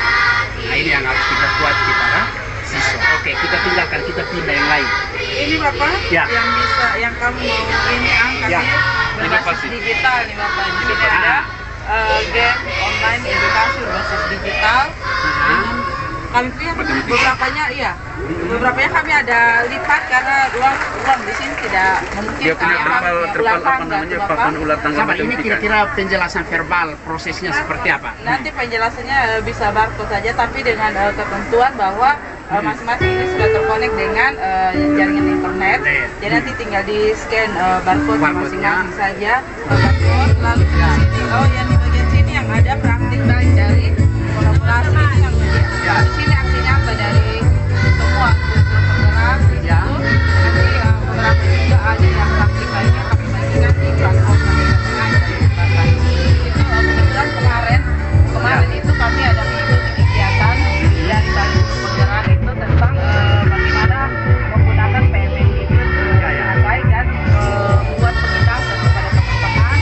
Nah, ini yang harus kita buat kepada siswa. Oke, kita tinggalkan, kita pindah yang lain. Ini Bapak Ya. yang kamu mau ini angkat Ya. berbasis digital nih Bapak. Di sini ada game online edukasi berbasis digital dengan Kami pihak beberapanya kami ada lipat karena uang di sini tidak memungkinkan. papan ular tangga Sama ini kira-kira penjelasan verbal prosesnya seperti apa? Nanti penjelasannya bisa barcode saja, tapi dengan ketentuan bahwa masing-masing ini sudah terkonek dengan jaringan internet. Jadi nanti tinggal di scan barcode masing-masing saja. Barcode, lalu di sini, yang di bagian sini yang ada praktik baik dari kolaborasi ini yang di sini aksi nyata dari semua penggerak di situ. Nanti beberapa juga ada yang praktik lainnya kami bagikan di platform itu. Kebetulan kemarin itu kami ada mengikuti kegiatan dari Badan Penggerak itu tentang bagaimana menggunakan PMM itu dengan baik dan membuat pengetahuan kepada teman-teman,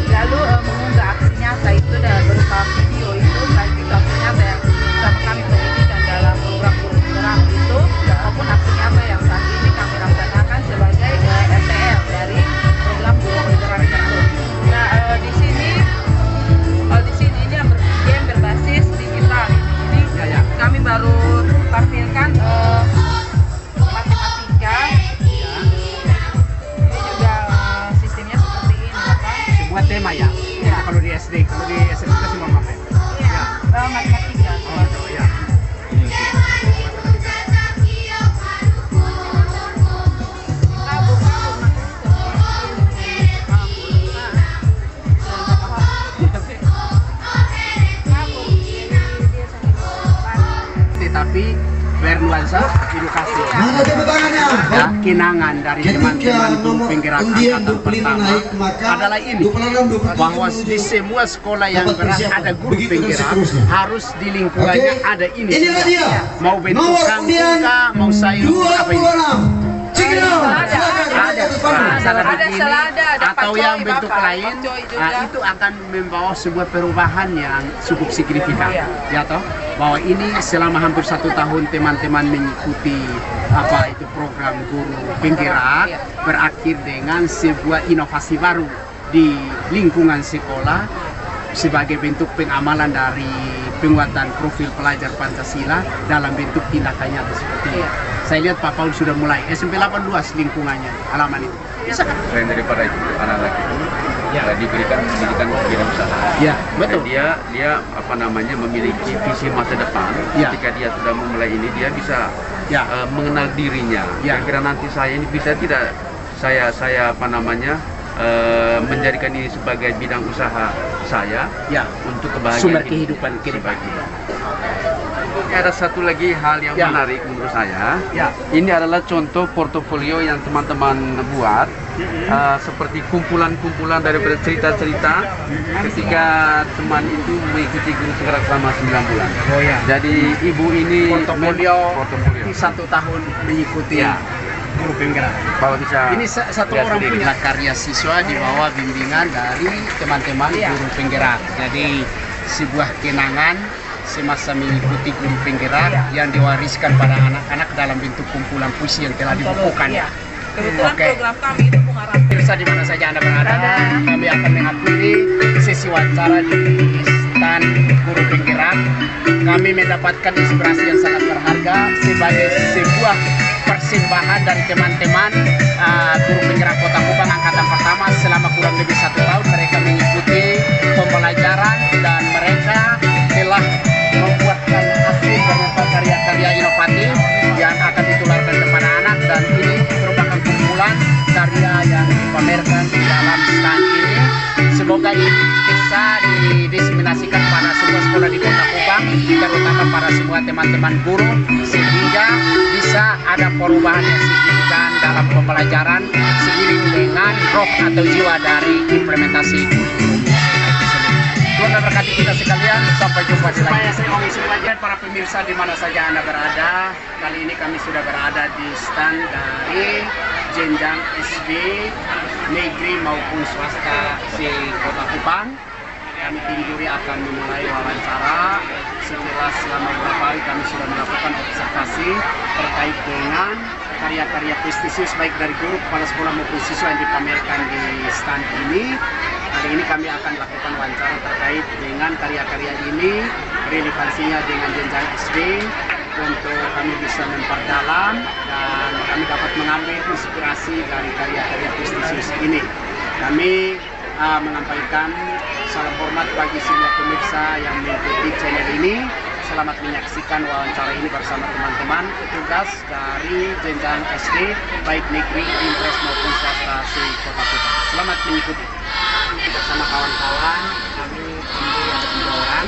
lalu mengunggah aksi nyata itu dan berupa video itu, baik itu aksi nyata yang sama kami pendidikan dalam program guru penggerak itu maupun aksi nyata yang saat ini kami laksanakan sebagai RTL dari program guru penggerak itu. Nah di sini ini yang berbasis digital. Ini kami baru tampilkan matematika. Ini juga sistemnya seperti ini, Bapak. Semua tema ya? Ya. Kalau di SD, kalau di SMP semua apa? Iya, matematika. Ya. Tetapi bernuansa edukasi. Mana tepuk tangannya? Ya, kenangan dari teman-teman guru penggerak angkatan pertama adalah ini, bahwa di semua sekolah yang ada guru penggerak harus di lingkungannya ada ini. Inilah dia. Mau bentuk Nomor undian kangkung, mau sayur apa ini? 26. Cikidong. Ada selada, ada atau pakcoy, yang bentuk Bapak. lain, Pakcoy juga. itu akan membawa sebuah perubahan yang cukup signifikan, ya toh, bahwa ini selama hampir 1 tahun teman-teman mengikuti apa itu program guru penggerak, berakhir dengan sebuah inovasi baru di lingkungan sekolah sebagai bentuk pengamalan dari penguatan profil pelajar Pancasila dalam bentuk tindakan nyata seperti ini. Saya lihat Pak Paul sudah mulai SMP 18 lingkungannya, halaman itu. Bisa kan? Selain daripada itu, anak-anak itu diberikan pendidikan wirausaha. Ya, betul. Dan dia apa namanya memiliki visi masa depan. Ya. Ketika dia sudah memulai ini, dia bisa mengenal dirinya. Ya. Kira-kira nanti saya ini bisa tidak saya apa namanya menjadikan ini sebagai bidang usaha saya untuk kebahagiaan sumber kehidupan ke depan. Ada satu lagi hal yang menarik menurut saya. Ini adalah contoh portofolio yang teman-teman buat, seperti kumpulan-kumpulan daripada cerita-cerita ketika teman itu mengikuti guru penggerak selama 9 bulan. Jadi ibu ini portofolio 1 tahun mengikuti guru penggerak. Bahwa bisa Ini satu orang punya karya siswa di bawah bimbingan dari teman-teman guru penggerak. Jadi sebuah kenangan semasa mengikuti guru penggerak yang diwariskan pada anak-anak dalam bentuk kumpulan puisi yang telah dibukukan. Kebetulan program kami itu pengarah. Pemirsa di mana saja Anda berada, kami akan mengakhiri sesi wawancara di stand guru penggerak. Kami mendapatkan inspirasi yang sangat berharga sebagai sebuah persembahan dari teman-teman guru penggerak Kota Kupang angkatan pertama selama kurang lebih 1 tahun. Mereka mengikuti pembelajaran dan mereka telah membuatkan hasil berupa karya-karya inovatif yang akan ditularkan kepada anak, dan ini merupakan kumpulan karya yang dipamerkan di dalam stand ini. Semoga ini bisa didiseminasikan pada semua sekolah di Kota Kupang, terutama para semua teman-teman guru, sehingga bisa ada perubahan yang signifikan dalam pembelajaran seiring dengan roh atau jiwa dari implementasi Tuhan memberkati kita sekalian. Sampai jumpa di lain. Saya omisi pelajar para pemirsa di mana saja Anda berada. Kali ini kami sudah berada di stand dari jenjang SD negeri maupun swasta di Kota Kupang. Kami Tinjuri akan memulai wawancara setelah selama beberapa hari kami sudah melakukan observasi terkait dengan karya-karya prestisius baik dari guru, kepala sekolah maupun siswa yang dipamerkan di stand ini. Hari ini kami akan lakukan wawancara terkait dengan karya-karya ini, relevansinya dengan jenjang SD, untuk kami bisa memperdalam dan kami dapat mengambil inspirasi dari karya-karya Prestisius ini. Kami menyampaikan salam hormat bagi semua pemirsa yang mengikuti channel ini. Selamat menyaksikan wawancara ini bersama teman-teman petugas dari jenjang SD, baik negeri, impres maupun swasta se-Kota Kupang. Selamat mengikuti. Bersama kawan-kawan, kami tentu ada 3 orang.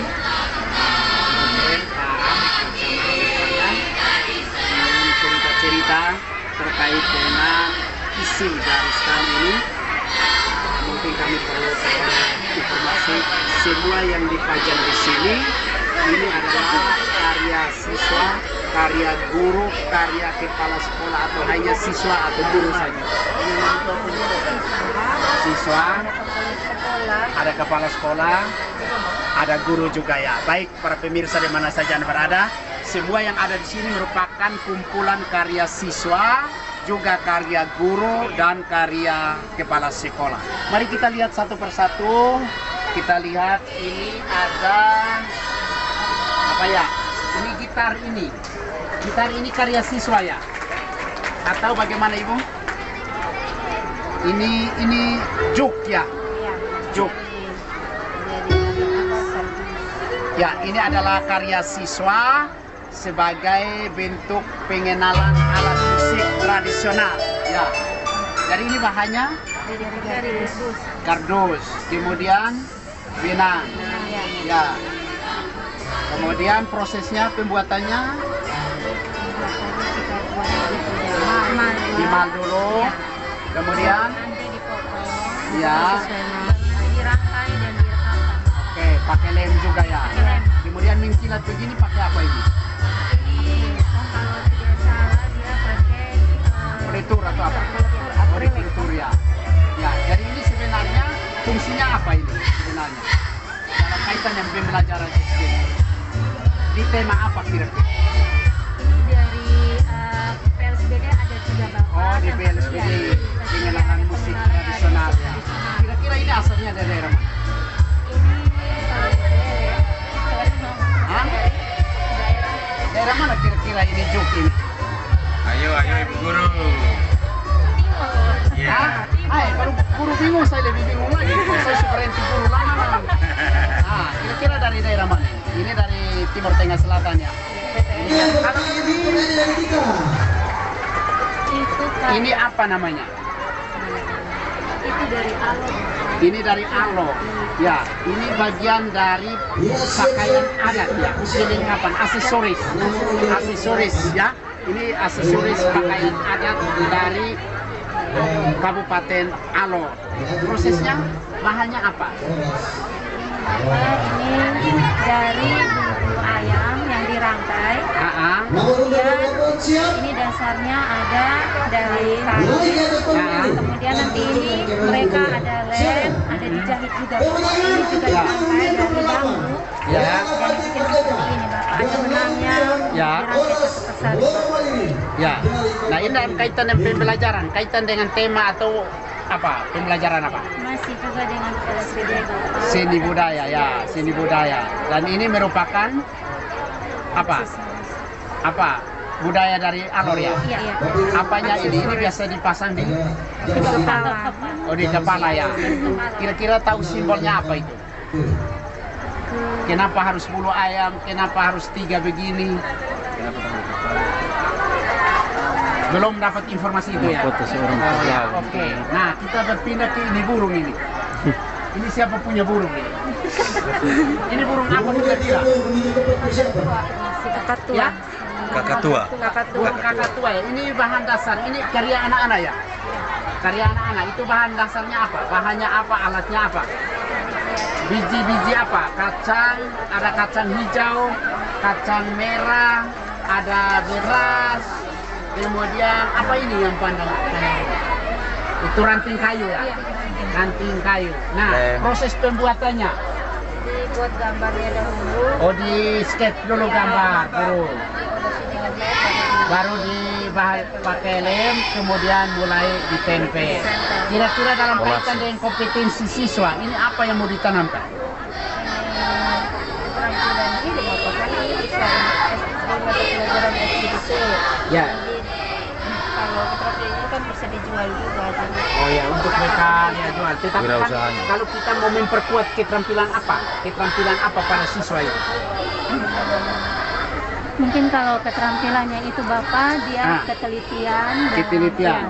Cerita terkait dengan isi gariskan ini. Mungkin kami perlu informasi semua yang dipajang di sini ini adalah karya siswa, karya guru, karya kepala sekolah atau hanya siswa atau guru saja. Siswa, ada kepala sekolah, ada guru juga ya. Baik para pemirsa di mana saja Anda berada, semua yang ada di sini merupakan kumpulan karya siswa, juga karya guru dan karya kepala sekolah. Mari kita lihat satu persatu. Kita lihat ini ada apa ya? Ini gitar ini. Gitar ini karya siswa ya? Atau bagaimana Ibu? Ini juk ya? Juk. Ya, ini adalah karya siswa sebagai bentuk pengenalan alat musik tradisional. Ya. Jadi ini bahannya kardus, kemudian benang. Ya. Kemudian prosesnya pembuatannya dimal dulu. Kemudian ya. Oke, pakai lem juga ya. Kemudian mengkilat begini pakai apa ini? Politur atau apa? Politur ya. Ya, jadi ini sebenarnya fungsinya apa ini sebenarnya? Dalam kaitan yang pembelajaran SD. Di tema apa kira-kira? Ini dari PLSBD ada 3 bapak. Oh, di PLSBD pengenalan musik tradisional ya. Kira-kira ini asalnya dari daerah mana? Hah? Daerah mana kira-kira ini juk ini? Ayo Ibu Guru. Ya. Baru guru bingung, saya lebih bingung lagi. Saya seperti guru lama. Nah, kira-kira dari daerah mana? Ini dari Timur Tengah Selatan ya. Ini apa namanya? Itu dari Alo. Ini dari Alo. Ya, ini bagian dari pakaian adat ya. Perlengkapan, aksesoris. Aksesoris ya. Ini aksesoris pakaian adat dari Kabupaten Alo. Prosesnya bahannya apa? Ini dari bulu ayam yang dirangkai. Kemudian ini dasarnya ada dari kayu. Kemudian nanti ini mereka ada lem, ada dijahit juga. Ini juga dirangkai dari bambu. Ya. Jadi bikin seperti ini Bapak. Ada benangnya, Ya. dirangkai satu persatu. Ya. Nah, ini dalam kaitan dengan pembelajaran, kaitan dengan tema atau apa? Pembelajaran apa? Masih juga dengan PLSBD Bapak. Seni budaya ya, seni budaya. Dan ini merupakan apa? Apa? Budaya dari Alor ya? Iya. Apanya ini? Ini biasa dipasang di Kepala. oh di kepala ya. Kira-kira tahu simbolnya apa itu? Kenapa harus bulu ayam? Kenapa harus 3 begini? Belum dapat informasi itu ya? Oke. Nah, kita berpindah ke ini burung ini. Ini siapa punya burung ini? Ini burung apa kira-kira? Kakatua. Ya? Kakatua. Burung kakatua ya. Ini bahan dasar. Ini karya anak-anak ya? Karya anak-anak. Itu bahan dasarnya apa? Bahannya apa? Alatnya apa? Biji-biji apa? Kacang, ada kacang hijau, kacang merah, ada beras, kemudian apa ini yang pandang? Itu ranting kayu ya? Ranting kayu. Nah, proses pembuatannya? Dibuat gambarnya dahulu. Oh, di sketch dulu gambar, baru dipakai lem, kemudian mulai ditempel. Kira-kira dalam kaitan dengan kompetensi siswa, ini apa yang mau ditanamkan? Keterampilan ini Bapak kan ini bisa SD mata pelajaran SBDP. Ya. Kalau keterampilan ini kan bisa dijual juga. Jadi Oh ya, untuk mereka dia jual. Tetapi kan, kalau kita mau memperkuat keterampilan apa? Keterampilan apa para siswa itu? mungkin kalau keterampilannya itu Bapak, dia ketelitian, dan Ketelitian.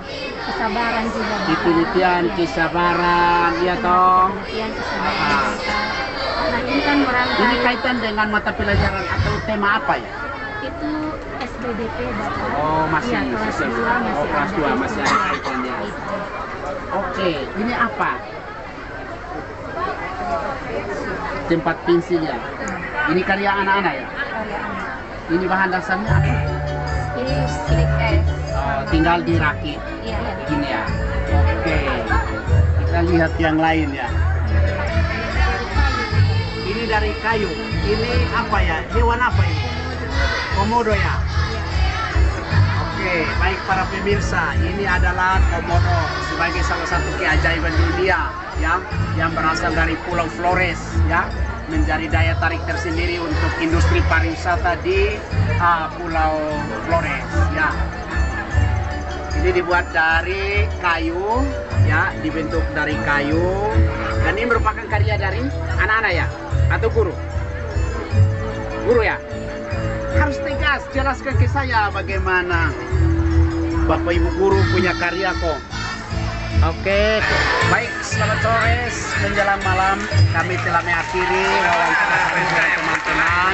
kesabaran juga. Bapak. Ketelitian, kesabaran, ya toh. Ketelitian, kesabaran. Nah ini kan merangkai. Ini kaitan dengan mata pelajaran atau tema apa ya? Itu SBDP Bapak. Oh, masih Iya, kelas 2 masih oh, kelas 2 ada. masih ada kaitannya. Oke, ini apa? Tempat pensil ya. Ini karya anak-anak ya? Karya anak. Ini bahan dasarnya apa? Ini slick es. Oh, tinggal dirakit. Iya, iya. Gini ya. Oke. Kita lihat yang lain ya. Ini dari kayu. Ini apa ya? Hewan apa ini? Komodo ya. Oke, baik para pemirsa, ini adalah komodo sebagai salah satu keajaiban dunia ya, yang berasal dari Pulau Flores ya, menjadi daya tarik tersendiri untuk industri pariwisata di Pulau Flores ya. Ini dibuat dari kayu ya, dibentuk dari kayu, dan ini merupakan karya dari anak-anak ya, atau guru? Guru ya? Harus tegas, jelaskan ke saya bagaimana Bapak Ibu guru punya karya kok. Oke, baik, selamat sore menjelang malam. Kami telah mengakhiri wawancara kami dengan teman-teman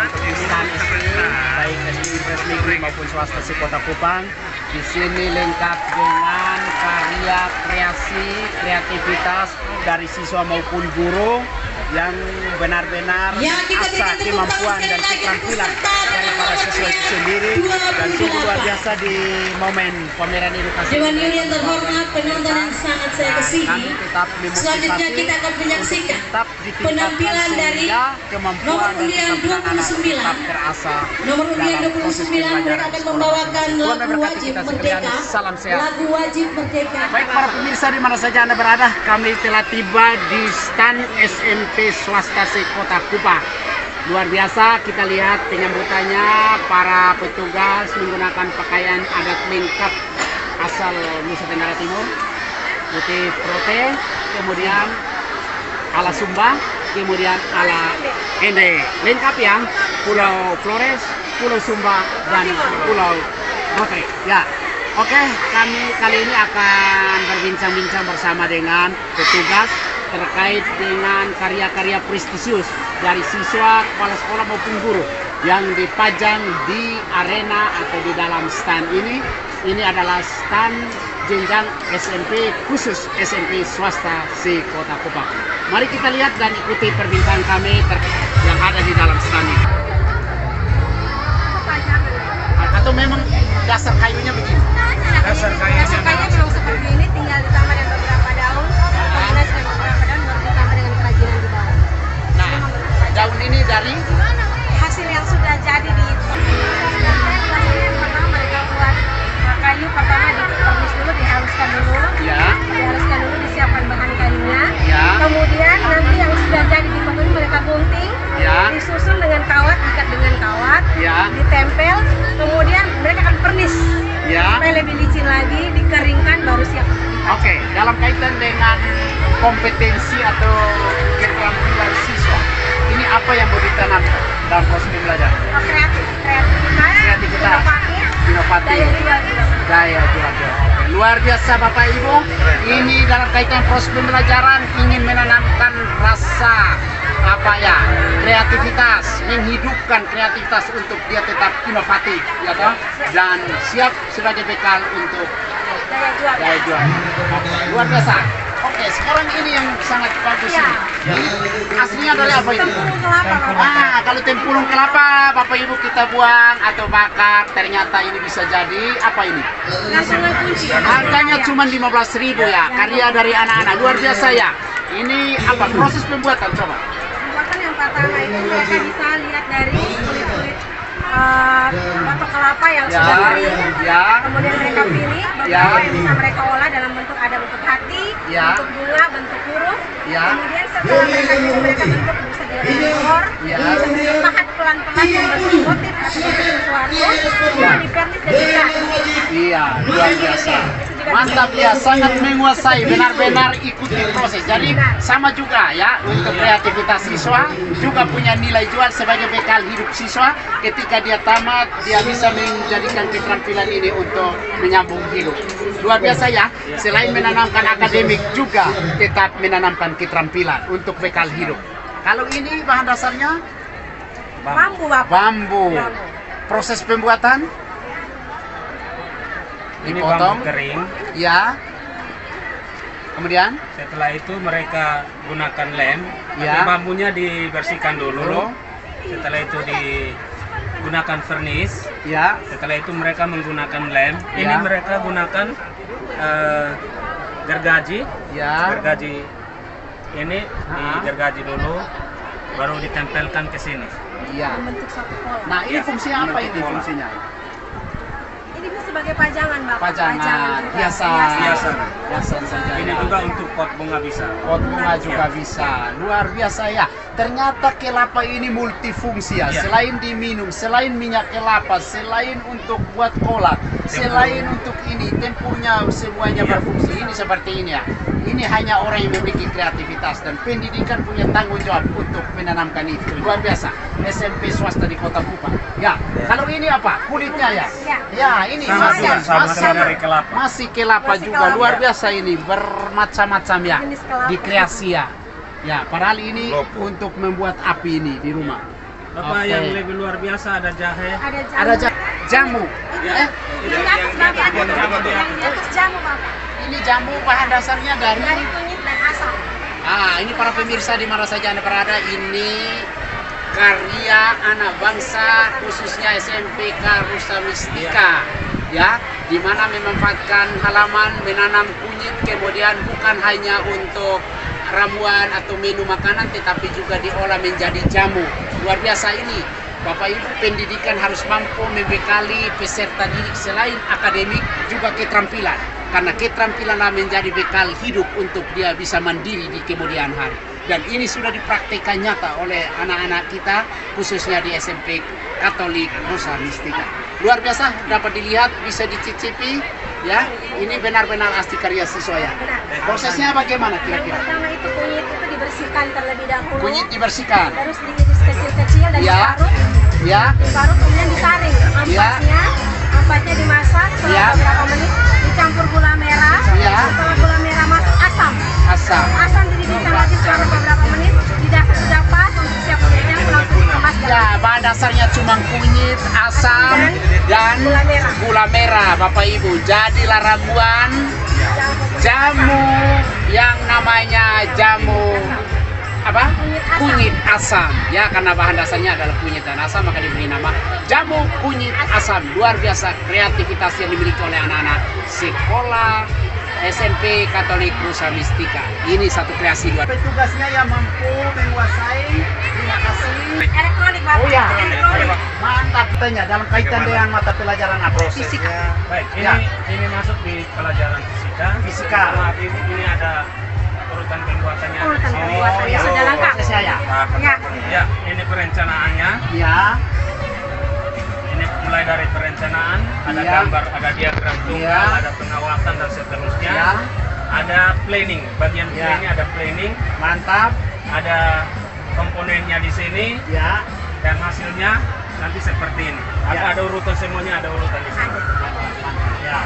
untuk insan SPI, baik SPI Impres Negeri maupun swasta Kota Kupang. Di sini lengkap dengan karya kreasi, kreativitas dari siswa maupun guru yang benar-benar asah kemampuan dan keterampilan dari para siswa itu sendiri, dan sungguh luar biasa di momen pameran edukasi. Dewan Juri yang terhormat, penonton yang sangat saya kasihi. Selanjutnya kita akan menyaksikan penampilan dari nomor undian 29. Nomor undian 29 mereka akan membawakan lagu Wajib Merdeka. Lagu Wajib Merdeka. Baik para pemirsa di mana saja Anda berada, kami telah tiba di stand SMP swasta Kota Kupang. Luar biasa, kita lihat penyambutannya, para petugas menggunakan pakaian adat lengkap asal Nusa Tenggara Timur, putih prote, kemudian ala Sumba, kemudian ala Ende, lengkap ya, Pulau Flores, Pulau Sumba, dan Pulau Rote. Ya, oke, kami kali ini akan berbincang-bincang bersama dengan petugas terkait dengan karya-karya prestisius dari siswa, kepala sekolah maupun guru yang dipajang di arena atau di dalam stand ini. Ini adalah stand jenjang SMP khusus SMP swasta Kota Kupang. Mari kita lihat dan ikuti perbincangan kami yang ada di dalam stand ini. Atau memang dasar kayunya begini? Dasar kayunya memang seperti ini, tinggal ditambah dengan beberapa daun, kemudian dengan beberapa daun baru ditambah dengan kerajinan di bawah. Nah, daun ini dari Hasil yang sudah jadi di pertama mereka buat kayu, pertama ditumis dulu, dihaluskan dulu, ya, disiapkan bahan kayunya, ya, kemudian nanti yang sudah jadi dipotong mereka gunting, ya, disusun dengan kawat, diikat dengan kawat, ya, ditempel, kemudian mereka akan pernis ya. sampai lebih licin lagi, dikeringkan baru siap. Oke, dalam kaitan dengan kompetensi atau keterampilan siswa, ini apa yang mau ditanam dalam proses pembelajaran? Kreativitas, inovatif, daya jual. Luar biasa Bapak Ibu, ini dalam kaitan proses pembelajaran ingin menanamkan rasa apa ya, kreativitas, menghidupkan kreativitas untuk dia tetap inovatif, ya toh, dan siap sebagai bekal untuk daya jual. Luar biasa. Oke, sekarang ini yang sangat bagus ini. Aslinya dari apa ini? Tempurung kelapa. Kalau tempurung kelapa Bapak Ibu kita buang atau bakar, ternyata ini bisa jadi apa ini? Harganya cuma 15.000 ya, karya dari anak-anak. Luar biasa ya. Ini apa proses pembuatan coba? Pembuatan yang pertama itu mereka bisa lihat dari kulit-kulit batok kelapa yang sudah kering, kemudian mereka pilih beberapa yang bisa mereka olah dalam bentuk, ada bentuk hati, bentuk bunga, bentuk huruf, kemudian setelah mereka bentuk bisa ekor, pahat pelan-pelan membentuk motif atau sesuatu, di perlis dan bisa. Iya, luar biasa. Mantap ya, sangat menguasai, benar-benar ikuti proses. Jadi sama juga ya, untuk kreativitas siswa juga punya nilai jual sebagai bekal hidup siswa. Ketika dia tamat, dia bisa menjadikan keterampilan ini untuk menyambung hidup. Luar biasa ya, selain menanamkan akademik juga tetap menanamkan keterampilan untuk bekal hidup. Kalau ini bahan dasarnya Bambu, Bapak. bambu. Proses pembuatan Ini dipotong, bambu kering. ya. Kemudian, Setelah itu mereka gunakan lem. Ya. Tapi bambunya dibersihkan dulu. Setelah itu digunakan vernis. ya, Setelah itu mereka menggunakan lem. Ini Ya. mereka gunakan gergaji. ya, Gergaji ini digergaji dulu, baru ditempelkan ke sini. iya. Membentuk satu pola. Nah, ini fungsinya apa ini Pola. fungsinya? Ini bisa sebagai pajangan, Bapak. Pajangan, juga. hiasan saja. Ini ya. juga untuk pot bunga bisa. Pot bunga juga bisa. Luar biasa ya. Ternyata kelapa ini multifungsi ya. Iya. Selain diminum, selain minyak kelapa, selain untuk buat kolak, selain untuk ini, tempurnya semuanya berfungsi. Ini seperti ini ya. Ini hanya orang yang memiliki kreativitas dan pendidikan punya tanggung jawab untuk menanamkan itu. Luar biasa. SMP swasta di Kota Kupang. Ya. Kalau ini apa? Kulitnya ya. Ya, ini Sama masih juga, sama dari kelapa. masih kelapa Masih juga. kelapa. Luar biasa ini, bermacam-macam ya. Jenis kelapa. Di kreasi ya. Ya, padahal ini untuk membuat api ini di rumah. Bapak Oke. yang lebih luar biasa ada jahe. Ada jamu. Ada jamu. Yang di atas bagian yang di atas. yang di atas jamu, Bapak. Ini jamu bahan dasarnya Dari dari kunyit dan asam. ini para pemirsa di mana saja Anda berada, ini karya anak bangsa khususnya SMPK Rusa Mistika ya, di mana memanfaatkan halaman menanam kunyit, kemudian bukan hanya untuk ramuan atau menu makanan tetapi juga diolah menjadi jamu. Luar biasa ini. Bapak Ibu, pendidikan harus mampu membekali peserta didik selain akademik juga keterampilan. Karena keterampilanlah menjadi bekal hidup untuk dia bisa mandiri di kemudian hari. Dan ini sudah dipraktikkan nyata oleh anak-anak kita, khususnya di SMP Katolik Rusa Mistika. Luar biasa, dapat dilihat, bisa dicicipi, ya. Ini benar-benar asli karya siswa ya. Prosesnya bagaimana Yang kira-kira? pertama itu kunyit itu dibersihkan terlebih dahulu. Kunyit dibersihkan, Terus diiris kecil-kecil dan Ya. diparut. ya, Diparut kemudian disaring. Ampasnya dimasak selama Ya. beberapa menit. Dicampur gula merah. Ya. Setelah gula merah masuk asam. asam. Asam dididihkan lagi selama beberapa menit. Sudah pas untuk siap kunyitnya langsung dikemas. Ya, bahan dasarnya cuma kunyit, asam, dan gula merah, Bapak Ibu. Jadilah ramuan jamu yang namanya jamu apa? Kunyit asam. Ya, karena bahan dasarnya adalah kunyit dan asam, maka diberi nama jamu kunyit asam. Luar biasa kreativitas yang dimiliki oleh anak-anak sekolah SMP Katolik Rusa Mistika. Ini satu kreasi luar. Petugasnya yang mampu menguasai. Terima kasih. Elektronik, Bapak. Oh ya, Elektronik. mantap tanya dalam kaitan dengan mata pelajaran apa? Fisika. Baik, Ya. ini masuk di pelajaran fisika. Fisika. Nah, ini ada urutan pembuatannya. Urutan di sini. pembuatannya sudah lengkap. Prosesnya ya. Ya. Ya, ini perencanaannya. Ya, Ini mulai dari perencanaan, ada Ya. gambar, ada diagram tunggal, Ya. ada pengawasan dan seterusnya. Ya. Ada planning, bagian Ya. ini ada planning, mantap. ada komponennya di sini, Ya, dan hasilnya nanti seperti ini. Ya. Ada urutan semuanya, ada urutan di sini. ya.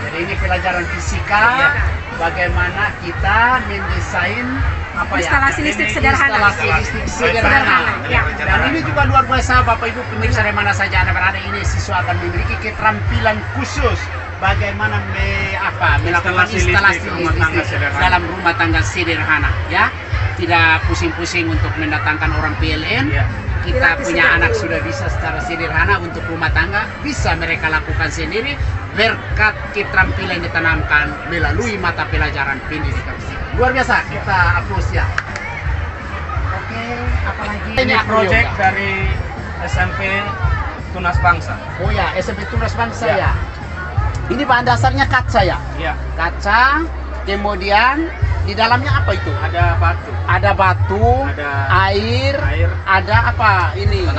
Jadi ini pelajaran fisika. Ya. Bagaimana kita mendesain apa ya? Instalasi listrik sederhana. Instalasi listrik sederhana. Ya. Dan ini juga luar biasa, Bapak Ibu pemirsa dari mana saja Anda berada, ini siswa akan memiliki keterampilan khusus bagaimana melakukan instalasi rumah tangga listrik sederhana. dalam rumah tangga sederhana, ya. Tidak pusing-pusing untuk mendatangkan orang PLN. Ya. Kita Dilatih punya sejak anak dulu. sudah bisa secara sederhana untuk rumah tangga, bisa mereka lakukan sendiri berkat keterampilan yang ditanamkan melalui mata pelajaran pendidikan fisika. Luar biasa, kita aplaus ya. Oke, apalagi Ini proyek dari SMP Tunas Bangsa. Oh ya, SMP Tunas Bangsa Ya. ya. Ini bahan dasarnya kaca ya. Ya. Kaca, kemudian Di dalamnya apa itu? Ada batu. Ada batu, Ada air, air. ada apa ini?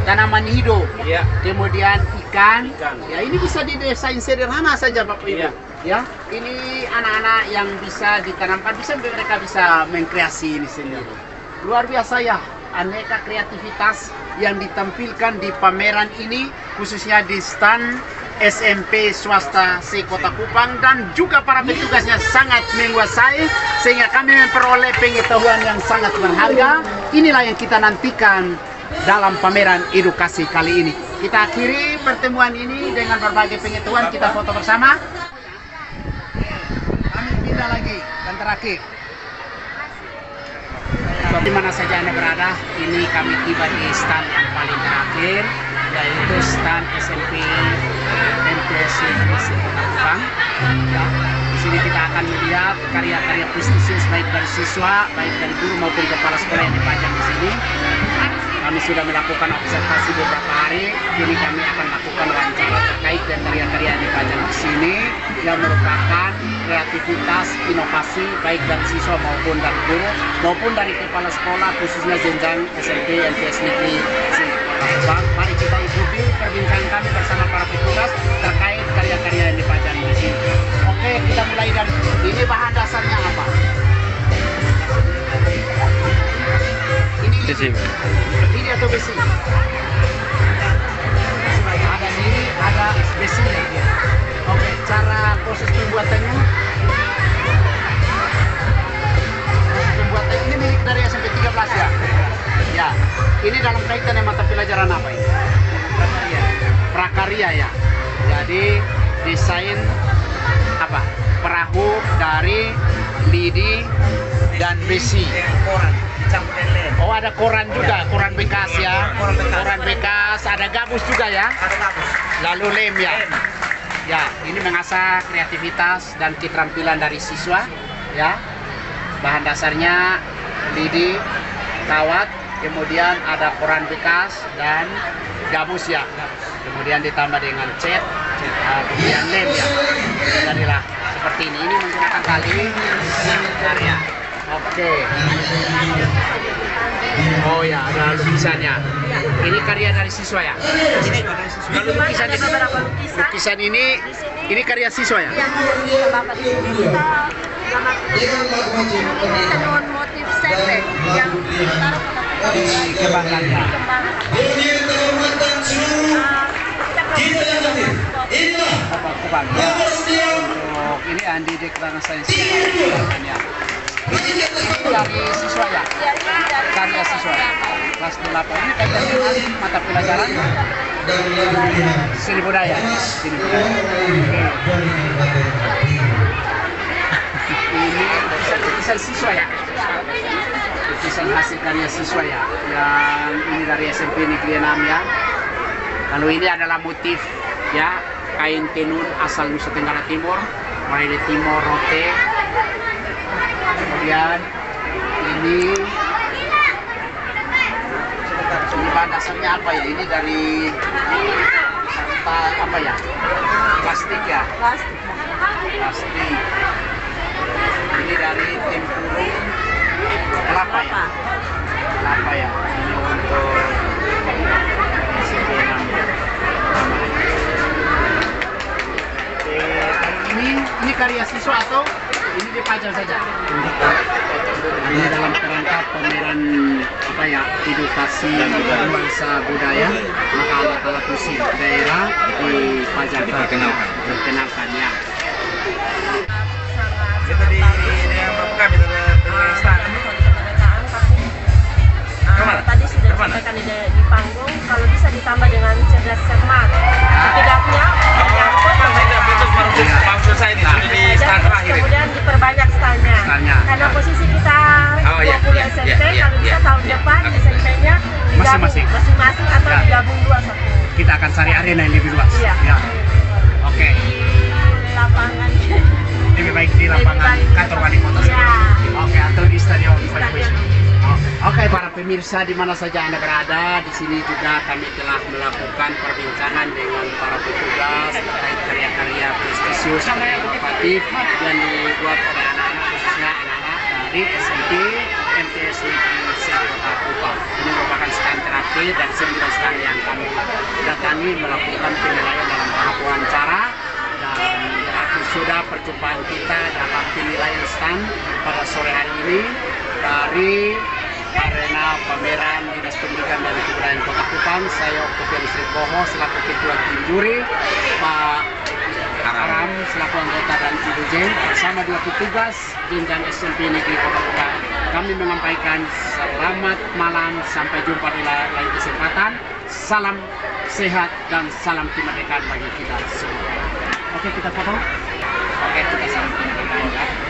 Tanaman hidup. Iya. Kemudian ikan. Ikan. Ya, ini bisa didesain sederhana saja Bapak Ibu. Iya. Ya, ini anak-anak yang bisa ditanamkan, mereka bisa mengkreasi ini sendiri. Luar biasa ya, aneka kreativitas yang ditampilkan di pameran ini, khususnya di stand SMP swasta se-Kota Kupang, dan juga para petugasnya sangat menguasai sehingga kami memperoleh pengetahuan yang sangat berharga. Inilah yang kita nantikan dalam pameran edukasi kali ini. Kita akhiri pertemuan ini dengan berbagai pengetahuan, kita foto bersama. Kami pindah lagi dan terakhir. Di mana saja Anda berada, ini kami tiba di stand yang paling terakhir, yaitu stand SMP MTS Negeri Se-Kota Kupang. Ya, di sini kita akan melihat karya-karya prestisius baik dari siswa, baik dari guru maupun kepala sekolah yang dipajang di sini. Kami sudah melakukan observasi beberapa hari. Kini kami akan lakukan wawancara terkait dengan karya-karya yang dipajang di sini yang merupakan kreativitas, inovasi baik dari siswa maupun dari guru maupun dari kepala sekolah, khususnya jenjang SMP MTS Negeri Se-Kota Kupang. Mari kita ikuti perbincangan kami bersama para petugas terkait karya-karya yang dipajang di sini. Oke, kita mulai dari ini. Bahan dasarnya apa? Ini atau besi? Ada ini, ada besi. Oke, cara proses pembuatannya? Proses pembuatan ini milik dari SMP 13 ya? Ya. Ini dalam kaitan dengan mata pelajaran apa ini? Prakarya ya. Jadi desain apa? Perahu dari lidi dan besi. Oh, ada koran juga, koran bekas ya. Koran bekas, ada gabus juga ya. Lalu lem ya. Ya, ini mengasah kreativitas dan keterampilan dari siswa ya. Bahan dasarnya lidi, kawat, kemudian ada koran bekas dan gabus ya. Kemudian ditambah dengan cat, kemudian lem ya. Jadilah seperti ini. Ini menggunakan tali karya. Oke. Oh ya, ada lukisannya. Ini karya dari siswa ya? Ini kalau lukisan ini, lukisan ini karya siswa ya? Iya, Bapak di sini kita dengan motif sepe yang taruh Kebangkannya. Kupang ya. Untuk ini Andi Deklarasi Sains. Ini dari siswa ya? Karya siswa kelas 8. Ini kaitan dengan mata pelajaran seni budaya. Seni budaya. Ini lukisan siswa ya? Lukisan hasil karya siswa ya? Yang ini dari SMP Negeri 6 ya? Lalu ini adalah motif ya, kain tenun asal Nusa Tenggara Timur, mulai dari Timor Rote. Kemudian ini bahan dasarnya apa ya? Ini dari apa ya? Plastik ya? Plastik. Ini dari tempurung kelapa ya? Kelapa ya? Ini untuk ini karya siswa atau ini dipajang saja? Ini dalam kerangka pameran apa ya, edukasi bangsa budaya, maka alat-alat musik daerah dipajang, dikenalkan ya. Tadi sudah disampaikan di panggung, kalau bisa ditambah dengan cerdas cermat. Setidaknya menyangkut kemudian diperbanyak standnya. Karena posisi kita 20 SMP, kalau bisa tahun depan SMP-nya digabung masing-masing atau digabung 2-1. Kita akan cari arena yang lebih luas. Iya. Ya. Oke. Lapangan. Lebih baik di lapangan kantor wali kota. Ya. Oke, atau di stadion. Oke, para pemirsa di mana saja Anda berada, di sini juga kami telah melakukan perbincangan dengan para petugas terkait karya-karya prestisius dan inovatif yang dibuat oleh anak-anak, khususnya anak-anak dari SMP MTS Negeri Kota Kupang. Ini merupakan stand terakhir dan 9 stand yang kami datangi melakukan penilaian dalam tahap wawancara, dan berakhir sudah perjumpaan kita dalam penilaian stand pada sore hari ini dari arena pameran Dinas Pendidikan dan Kebudayaan Kota Kupang. Saya Oktavian Sripoho selaku Ketua Tim Juri, Pak Aram selaku anggota dan Ibu Jen bersama dua petugas jenjang SMP Negeri Kota Kupang. Kami menyampaikan selamat malam, sampai jumpa di lain kesempatan. Salam sehat dan salam kemerdekaan bagi kita semua. Oke, kita foto. Oke, kita salam kemerdekaan ya.